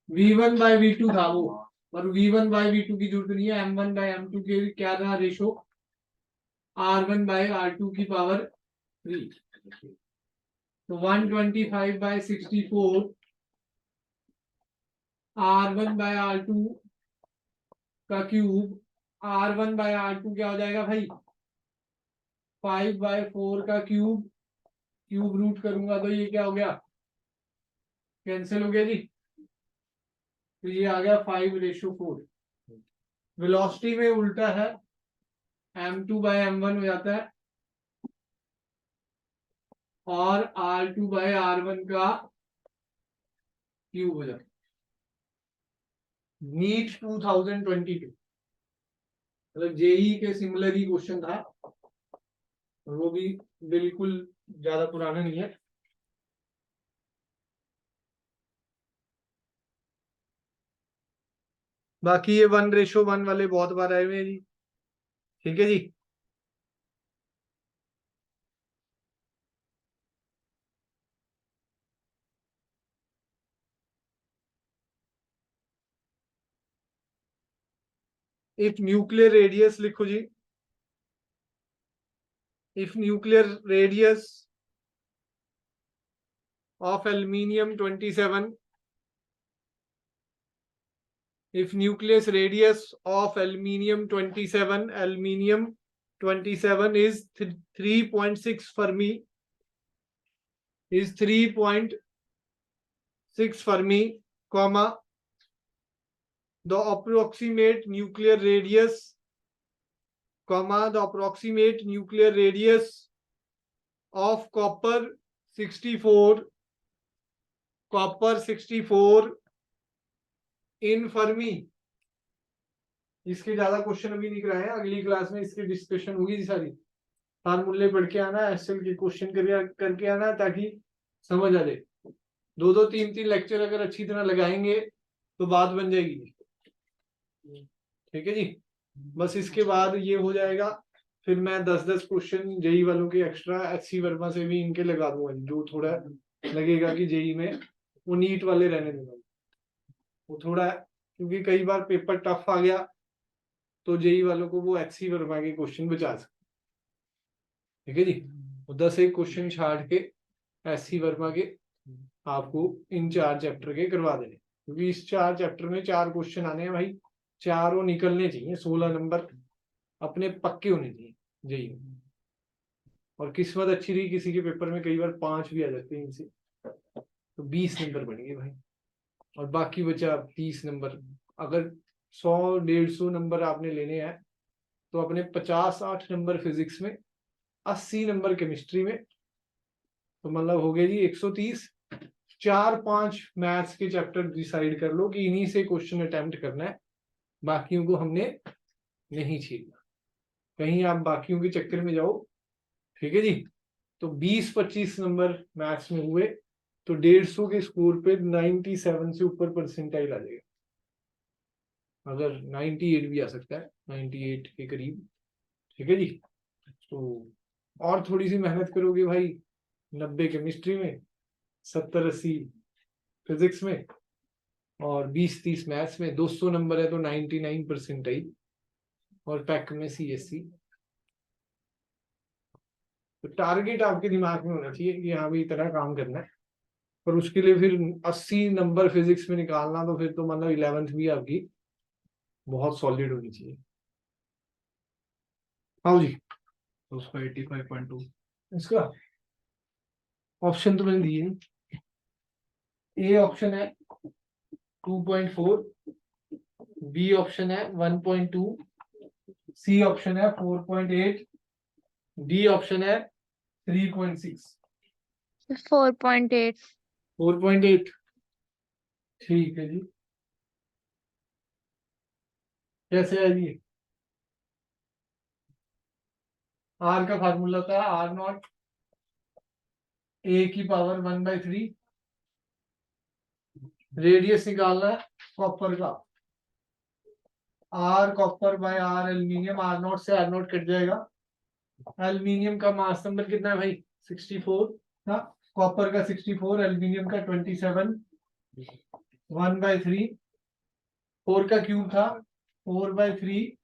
V1 बाय V2 था वो, पर V1 बाय V2 की जरूरत नहीं है। M1 बाय M2 के क्या था रेशो? R1 बाय R2 की पावर 3। तो 125 बाय 64 R1 बाय R2 का क्यूब, R1 बाय R2 क्या हो जाएगा भाई? 5 बाय 4 का क्यूब, क्यूब रूट करूंगा तो ये क्या हो गया? कैंसिल हो गया जी। तो ये आ गया 5:4। वेलोसिटी में उल्टा है, M2 बाय M1 हो जाता है और R2 बाय R1 का क्यूब हो जाता है। नीट 2022 मतलब जेई के सिमिलर ही क्वेश्चन था, वो भी बिल्कुल ज्यादा पुराना नहीं है। बाकी ये 1:1 वाले बहुत बार आए हुए हैं जी। ठीक है जी। इफ न्यूक्लियर रेडियस लिखो जी। If nuclear radius of aluminium 27, if nucleus radius of aluminium 27 is 3.6 Fermi, is 3.6 Fermi, comma the approximate nuclear radius, comma the approximate nuclear radius of copper 64 in Fermi। इसके ज्यादा question अभी नहीं कराए हैं, अगली class में इसकी डिस्कशन होगी सारी। फार्मूले पढ़ के आना, एसएल के क्वेश्चन करके आना ताकि समझ आ जाए। 2-2 3-3 लेक्चर अगर अच्छी तरह लगाएंगे तो बात बन जाएगी। ठीक है जी। बस इसके बाद ये हो जाएगा, फिर मैं 10-10 क्वेश्चन जेई वालों के एक्स्ट्रा एचसी वर्मा से भी इनके लगा दूंगा, जो थोड़ा लगेगा कि जेई में वो नीट वाले रहने दूंगा। वो थोड़ा क्योंकि कई बार पेपर टफ आ गया तो जेई वालों को वो एचसी वर्मा के क्वेश्चन बचा सकते। ठीक है जी। 10 क्वेश्चन छाड़ के एससी वर्मा के आपको इन 4 चैप्टर के करवा देने, क्योंकि इस 4 चैप्टर में 4 क्वेश्चन आने हैं भाई, चारों निकलने चाहिए। 16 नंबर अपने पक्के होने चाहिए जेई में। और किस्मत अच्छी रही किसी के पेपर में कई बार 5 भी आ जाते हैं इनसे, तो 20 नंबर बन गए भाई, और बाकी बचा 30 नंबर। अगर 100-150 नंबर आपने लेने हैं तो अपने 50-60 नंबर फिजिक्स में, 80 नंबर केमिस्ट्री में, तो मतलब हो गया जी 130। 4-5 मैथ्स के चैप्टर डिसाइड कर लो कि इन्हीं से क्वेश्चन अटेम्प्ट करना है, बाकियों को हमने नहीं छीनना। कहीं आप बाकियों के चक्कर में जाओ। ठीक है जी। तो 20-25 नंबर मैथ्स में हुए तो 150 के स्कोर पे 97 से ऊपर परसेंटाइल आ जाएगा। अगर 98 भी आ सकता है, 98 के करीब। ठीक है जी। तो और थोड़ी सी मेहनत करोगे भाई, 90 केमिस्ट्री में, 70-80 फिजिक्स में और 20-30 मैथ्स में, 200 नंबर है तो 99 परसेंटाइल, और पैक में सीएससी। तो टारगेट आपके दिमाग में होना चाहिए कि हाँ भाई इतना काम करना है। पर उसके लिए फिर 80 नंबर फिजिक्स में निकालना, तो फिर तो मतलब 11th भी आपकी बहुत सॉलिड होनी चाहिए। हाँ जी। तो उसका 85.2 इसका ऑप्शन तो मैंने दिए नहीं। ए ऑप्शन है 2.4, बी ऑप्शन है 1.2, सी ऑप्शन है 4.8, डी ऑप्शन है 3.6। 4.8। 4.8 ठीक है जी। कैसे है जी? आर का फार्मूला था R0 ए की पावर 1/3। रेडियस निकालना है कॉपर का, R copper by R aluminium. R0 से R0 कट जाएगा, एल्यूमिनियम का मास नंबर कितना है भाई 64 था, कॉपर का 64, एल्यूमिनियम का 27, 1/3, 4 का क्यूब था 4/3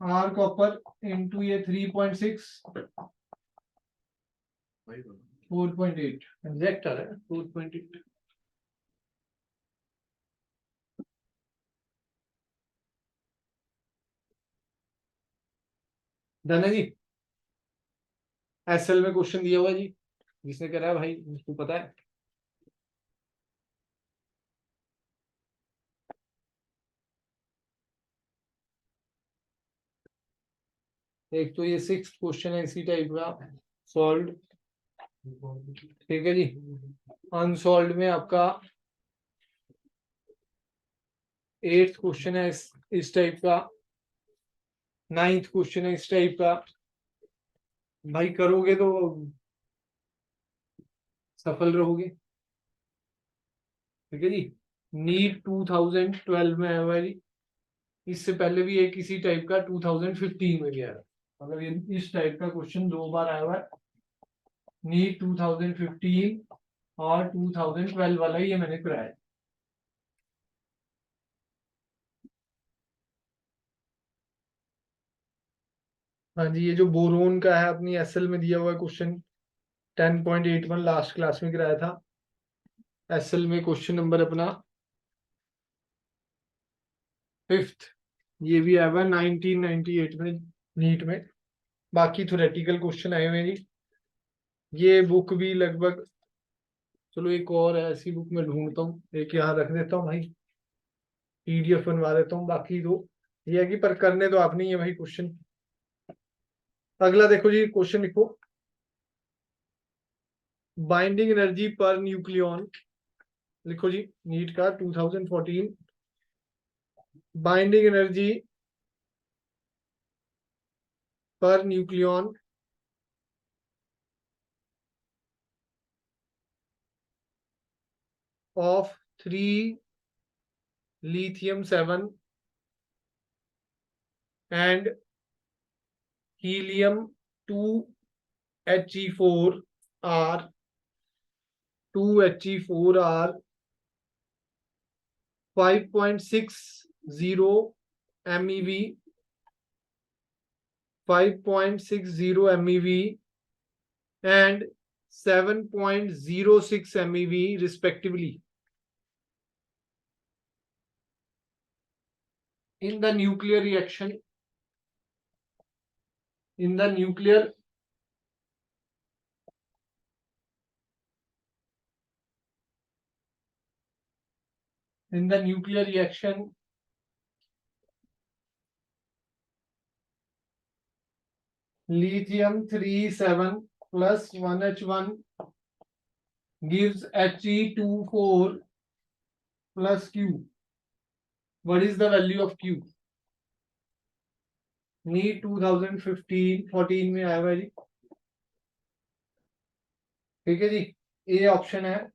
आर कॉपर इंटू ये 3.6 4.8 एग्जैक्ट आ रहा है 4.8। डन है जी। एसएल में क्वेश्चन दिया हुआ है जी, जिसने करा है भाई उसको पता है। एक तो ये 6th क्वेश्चन है इसी टाइप का सॉल्व, ठीक है जी। अनसॉल्व में आपका 8th क्वेश्चन है इस टाइप का, 9th क्वेश्चन है इस टाइप का। भाई करोगे तो सफल रहोगे, ठीक है जी। नीट 2012 में आया हुआ है जी, इससे पहले भी एक इसी टाइप का 2015 में गया है। अगर ये इस टाइप का क्वेश्चन 2 बार आया हुआ है, नीट 2015 और 2012 वाला ही ये मैंने कराया है। हाँ जी, ये जो बोरोन का है अपनी एसएल में दिया हुआ क्वेश्चन 10.81 लास्ट क्लास में कराया था। एसएल में क्वेश्चन नंबर अपना 5th, ये भी आया हुआ 1998 में नीट में। बाकी थ्योरेटिकल क्वेश्चन आए हुए हैं जी। ये बुक भी लगभग, चलो एक और ऐसी बुक में ढूंढता हूँ, एक यहाँ रख देता हूँ भाई, पीडीएफ बनवा देता हूँ। बाकी तो ये है कि पर करने तो आप नहीं है भाई क्वेश्चन। अगला देखो जी, क्वेश्चन लिखो, बाइंडिंग एनर्जी पर न्यूक्लियन, लिखो जी नीट का 2014, binding energy per nucleon of 3 lithium 7 and helium 2 He4 are 2 He4 are 5.60 MeV, 5.60 MeV and 7.06 MeV respectively. In the nuclear reaction, in the nuclear reaction, lithium 3 7 plus 1H1 gives He24 plus Q. What is the value of Q? NEET 2015-14 में आया हुआ जी, ठीक है जी। A option है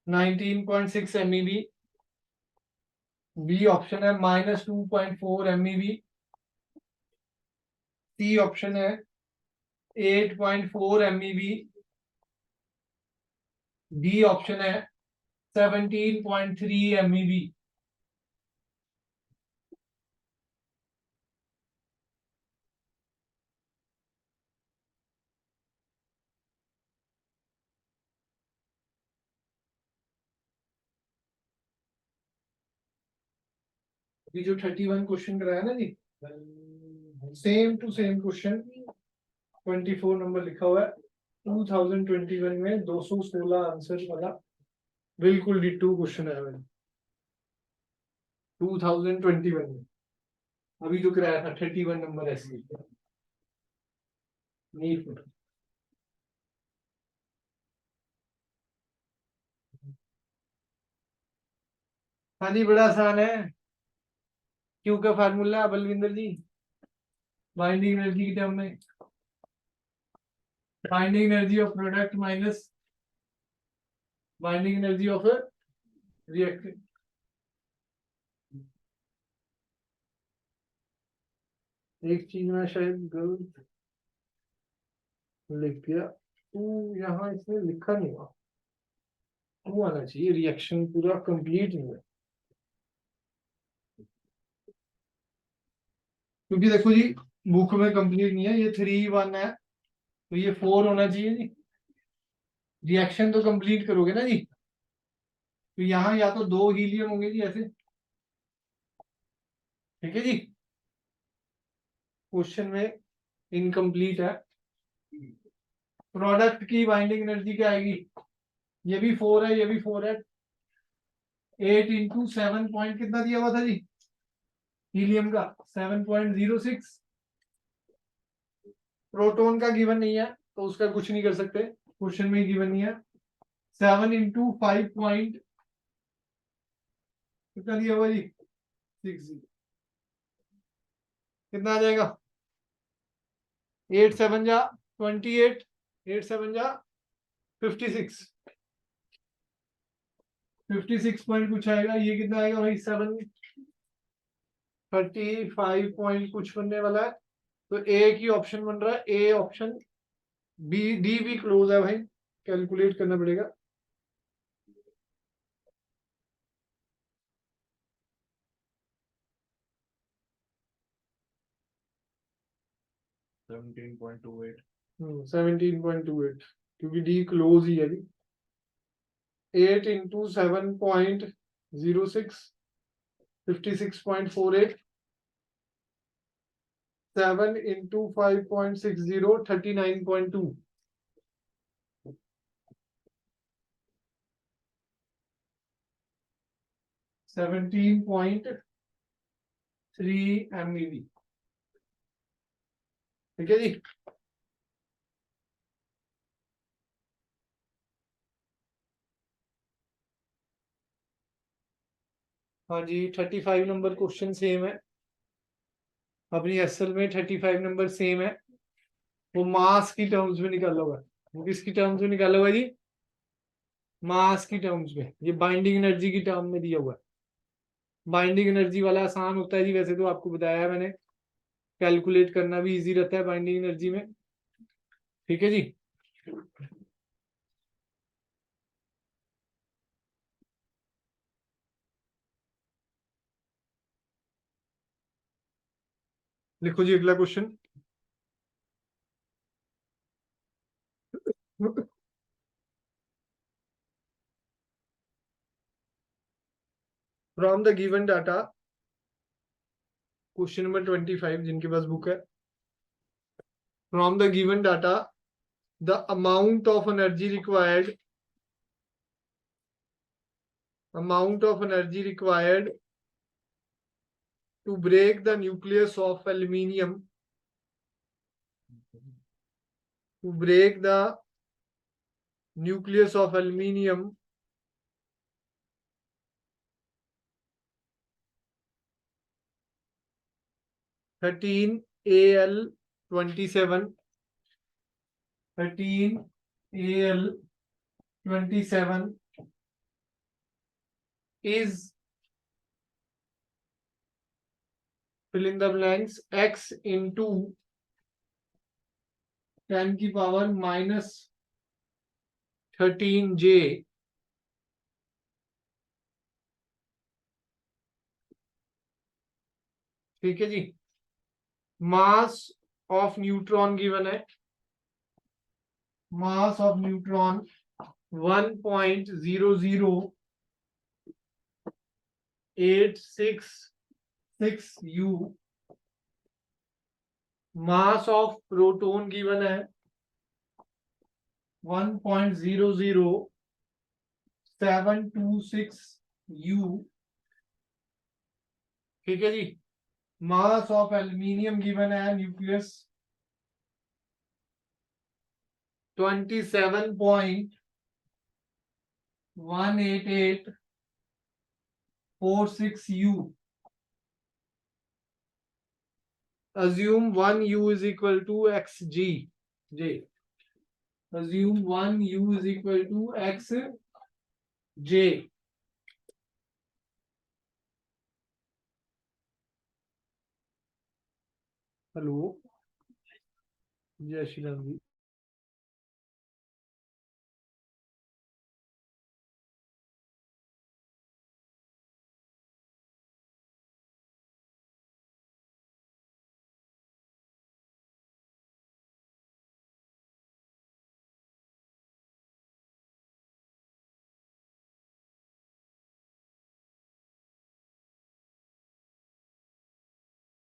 19.6 MeV, B option है -2.4 MeV, C option है 8.4 MeV, D option है 17.3 MeV। ये जो 31 क्वेश्चन कराया ना जी, same to same question 24 number लिखा हुआ है 2021 में 216 आंसर वाला बिल्कुल डिट्टू क्वेश्चन है मैंने 2021 में। अभी जो कराया था 31 नंबर ऐसे नीट में। हाँ जी, बड़ा आसान है। क्यू का फार्मूला बलविंदर जी, बाइंडिंग एनर्जी की टर्म में, binding energy of product minus binding energy of reactant. एक चीज में शायद गलत लिख दिया, टू यहाँ इसमें लिखा नहीं हुआ, टू आना चाहिए, रिएक्शन पूरा कंप्लीट नहीं है। क्योंकि देखो जी बुक में कंप्लीट नहीं है, ये 3 1 है तो ये 4 होना चाहिए जी। रिएक्शन तो कंप्लीट करोगे ना जी, तो यहाँ या तो 2 हीलियम होंगे जी ऐसे, ठीक है जी। क्वेश्चन में इनकम्प्लीट है। प्रोडक्ट की बाइंडिंग एनर्जी क्या आएगी, ये भी 4 है, ये भी 4 है, 8 इंटू 7 पॉइंट कितना दिया हुआ था जी हीलियम का, 7.06। प्रोटॉन का गिवन नहीं है तो उसका कुछ नहीं कर सकते, क्वेश्चन में गिवन नहीं है। 7 इंटू 5 पॉइंट कितना दिया हुआ जी 6, कितना आ जाएगा, 8 7 जा 28, 8 7 जा 56, 56 पॉइंट कुछ आएगा, ये कितना आएगा भाई 735 पॉइंट कुछ बनने वाला है। तो ए की ऑप्शन बन रहा है, ए ऑप्शन, बी डी भी क्लोज है भाई, कैलकुलेट करना पड़ेगा। सेवनटीन पॉइंट टू एट 17.28 क्योंकि डी क्लोज ही है अभी। 8 इंटू 7.06 56.48, 7 इंटू 5.60 39.2, 17.3 MeV, ठीक है जी। हाँ जी 35 नंबर क्वेश्चन सेम है अपनी एसएल में, 35 नंबर सेम है, वो मास की टर्म्स में निकाला हुआ है। वो किसकी टर्म्स में निकाला हुआ है जी, मास की टर्म्स में, ये बाइंडिंग एनर्जी की टर्म में दिया हुआ है। बाइंडिंग एनर्जी वाला आसान होता है जी, वैसे तो आपको बताया है मैंने, कैलकुलेट करना भी इजी रहता है बाइंडिंग एनर्जी में, ठीक है जी। लिखो जी अगला question. From the given data, question number 25 जिनके पास बुक है। From the given data the amount of energy required, to break the nucleus of aluminium, to break the nucleus of aluminium 13Al27, 13Al27 is, fill in the blanks, x into 10 की power -13J, ठीक है जी। Mass of neutron given है, mass of neutron 1.00866 U, mass of proton given है 1.00726 U, ठीक है जी। Mass of aluminium given है nucleus 27.18846 U, assume 1 U is equal to xg, j, assume 1 U is equal to xj, hello, जय श्री राम जी।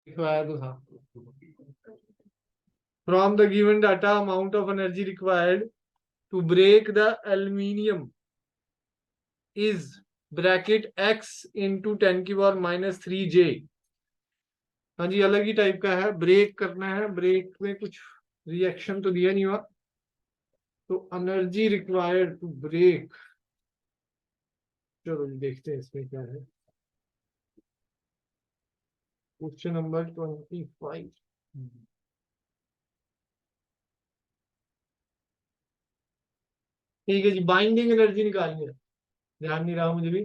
लिखवाया तो था। From the given data, amount of energy required to break the aluminium is bracket x into 10 की power -3 J। हाँ जी, अलग ही type का है, break करना है, ब्रेक में कुछ रिएक्शन तो दिया नहीं हुआ, तो एनर्जी रिक्वायर्ड टू ब्रेक, चलो जी देखते हैं इसमें क्या है। Question number 25। ठीक है जी, बाइंडिंग एनर्जी निकालनी है, ध्यान नहीं रहा मुझे भी।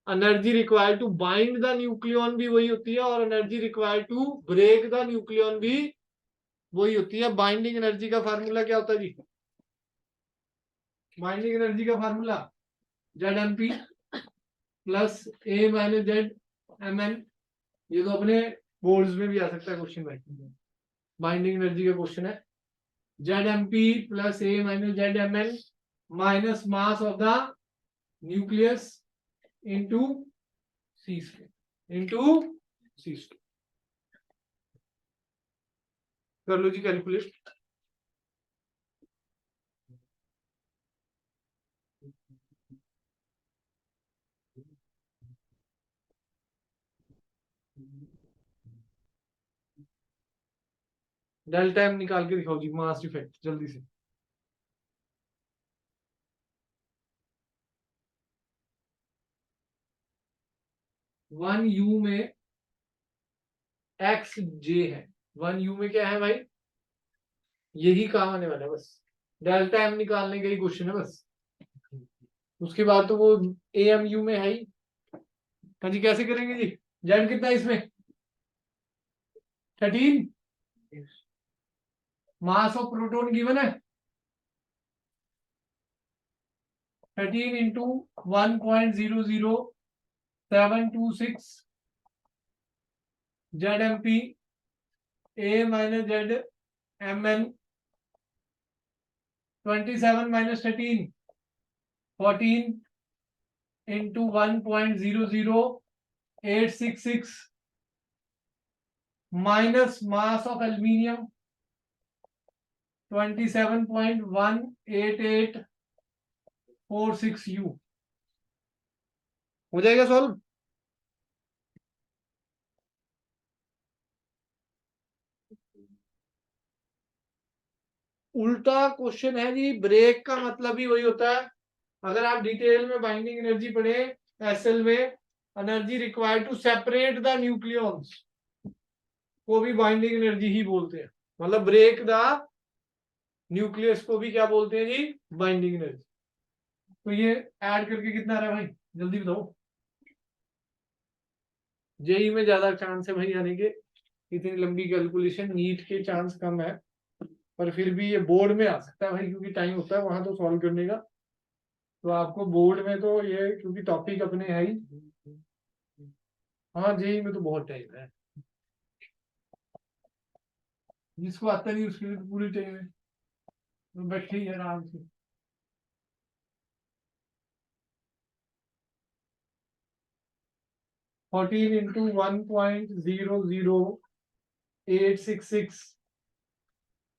Energy required to bind the nucleon भी वही होती है, और energy required to break the nucleon भी वही होती है। बाइंडिंग एनर्जी का फार्मूला क्या होता है जी? बाइंडिंग एनर्जी का formula ZmP plus A minus ZMN। ये तो अपने बोर्ड्स में भी आ सकता है क्वेश्चन में। बाइंडिंग एनर्जी का क्वेश्चन है ZmP plus A minus ZMN minus mass of the nucleus into C square. कर लो जी कैलकुलेट। डेल्टा एम निकाल के दिखाओ जी, मास इफेक्ट जल्दी से। वन यू में एक्स जे है, वन यू में क्या है भाई, यही काम आने वाला है बस। डेल्टा एम निकालने का ही क्वेश्चन है बस, उसके बाद तो वो ए एम यू में है ही। हाँ जी, कैसे करेंगे जी? जेड कितना है इसमें? 13। मास ऑफ प्रोटॉन गिवन है 13 into 1.00726 ZmP A minus ZMN 27 minus 13 14 into 1.00866 minus mass of aluminium 27.18846 U। हो जाएगा सॉल्व? उल्टा क्वेश्चन है जी, ब्रेक का मतलब ही वही होता है। अगर आप डिटेल में बाइंडिंग एनर्जी पढ़े एसएल में, energy required to separate the nucleons को भी बाइंडिंग एनर्जी ही बोलते हैं। मतलब ब्रेक द न्यूक्लियस को भी क्या बोलते हैं जी? Binding energy. तो ये ऐड करके कितना आ रहा है भाई, जल्दी बताओ। जेई में ज्यादा चांस है भाई आने के, इतनी लंबी कैलकुलेशन, नीट के चांस कम है, पर फिर भी ये बोर्ड में आ सकता है भाई, क्योंकि टाइम होता है वहां तो सॉल्व करने का। तो आपको बोर्ड में तो ये, क्योंकि टॉपिक अपने है ही। हाँ, जेई में तो बहुत टाइम है, जिसको आता नहीं उसके लिए तो पूरी टाइम है, तो बैठे ही आराम से। फोर्टीन इंटू 1.00866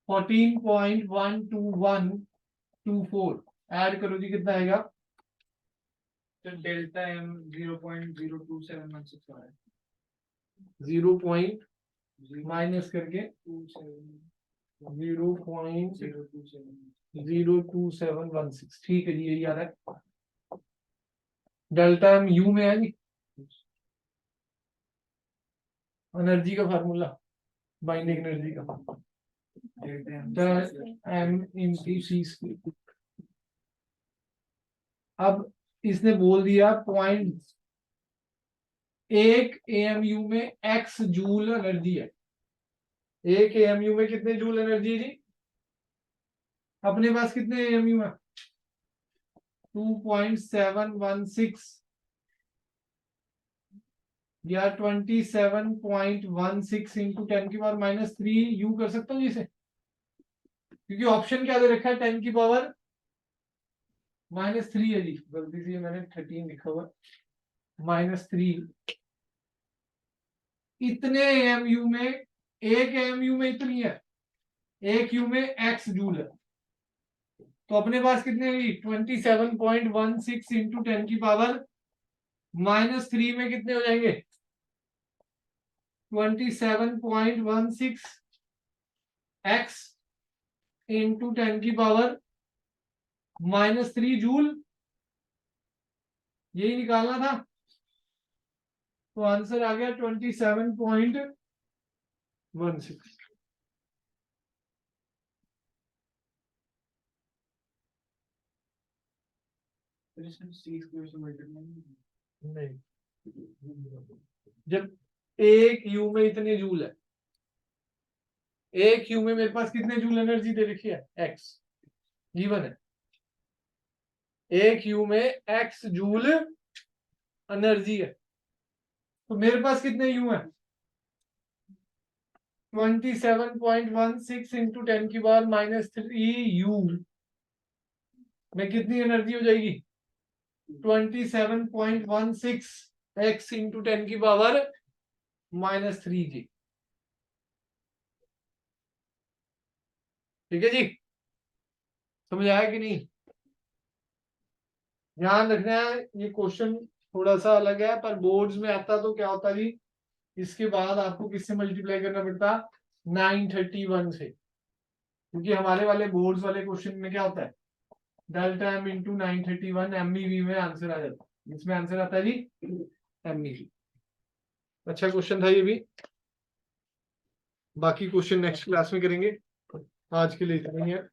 14.12124 ऐड करो जी, कितना आएगा? तो डेल्टा एम 0.02716 है। 0 पॉइंट माइनस करके 0.027 0.02716। ठीक है जी, यही आ रहा है। डेल्टा एम यू में है जी, एनर्जी का फार्मूला, बाइंडिंग एनर्जी का एम इंटू सी स्क्वायर। अब इसने बोल दिया एक एएमयू में एक्स जूल एनर्जी है, एक एएमयू में कितने जूल एनर्जी है जी? अपने पास कितने एएमयू है? 2.716 या 27.16 इंटू 10⁻³ यू कर सकता हूँ इसे, क्योंकि ऑप्शन क्या दे रखा है, 10⁻³ है जी, गलती से मैंने 13 लिखा हुआ, -3। इतने एएमयू में, एक एएमयू में इतनी है, एक यू में x जूल है, तो अपने पास कितने हुई? 27.16 इंटू 10⁻³ में कितने हो जाएंगे? 27.16 x इंटू 10⁻³ जूल, यही निकालना था। तो आंसर आ गया 27.16। नहीं, जब एक यू में इतने जूल है, एक यू में मेरे पास कितने जूल एनर्जी दे रखी है? x गिवन है, एक यू में x जूल एनर्जी है, तो मेरे पास कितने यू है? 27.16 इंटू 10⁻³ यू में कितनी एनर्जी हो जाएगी? 27.16 x इंटू 10⁻³ जी। ठीक है जी, समझ आया कि नहीं? ध्यान रखना है, ये क्वेश्चन थोड़ा सा अलग है, पर बोर्ड्स में आता तो क्या होता जी, इसके बाद आपको किससे मल्टीप्लाई करना पड़ता? 931 से, क्योंकि हमारे वाले बोर्ड्स वाले क्वेश्चन में क्या होता है, डेल्टा m इंटू 931 MEV में आंसर आ जाता है, इसमें आंसर आता है जी MEV। अच्छा क्वेश्चन था ये भी, बाकी क्वेश्चन नेक्स्ट क्लास में करेंगे, आज के लिए इतना ही है।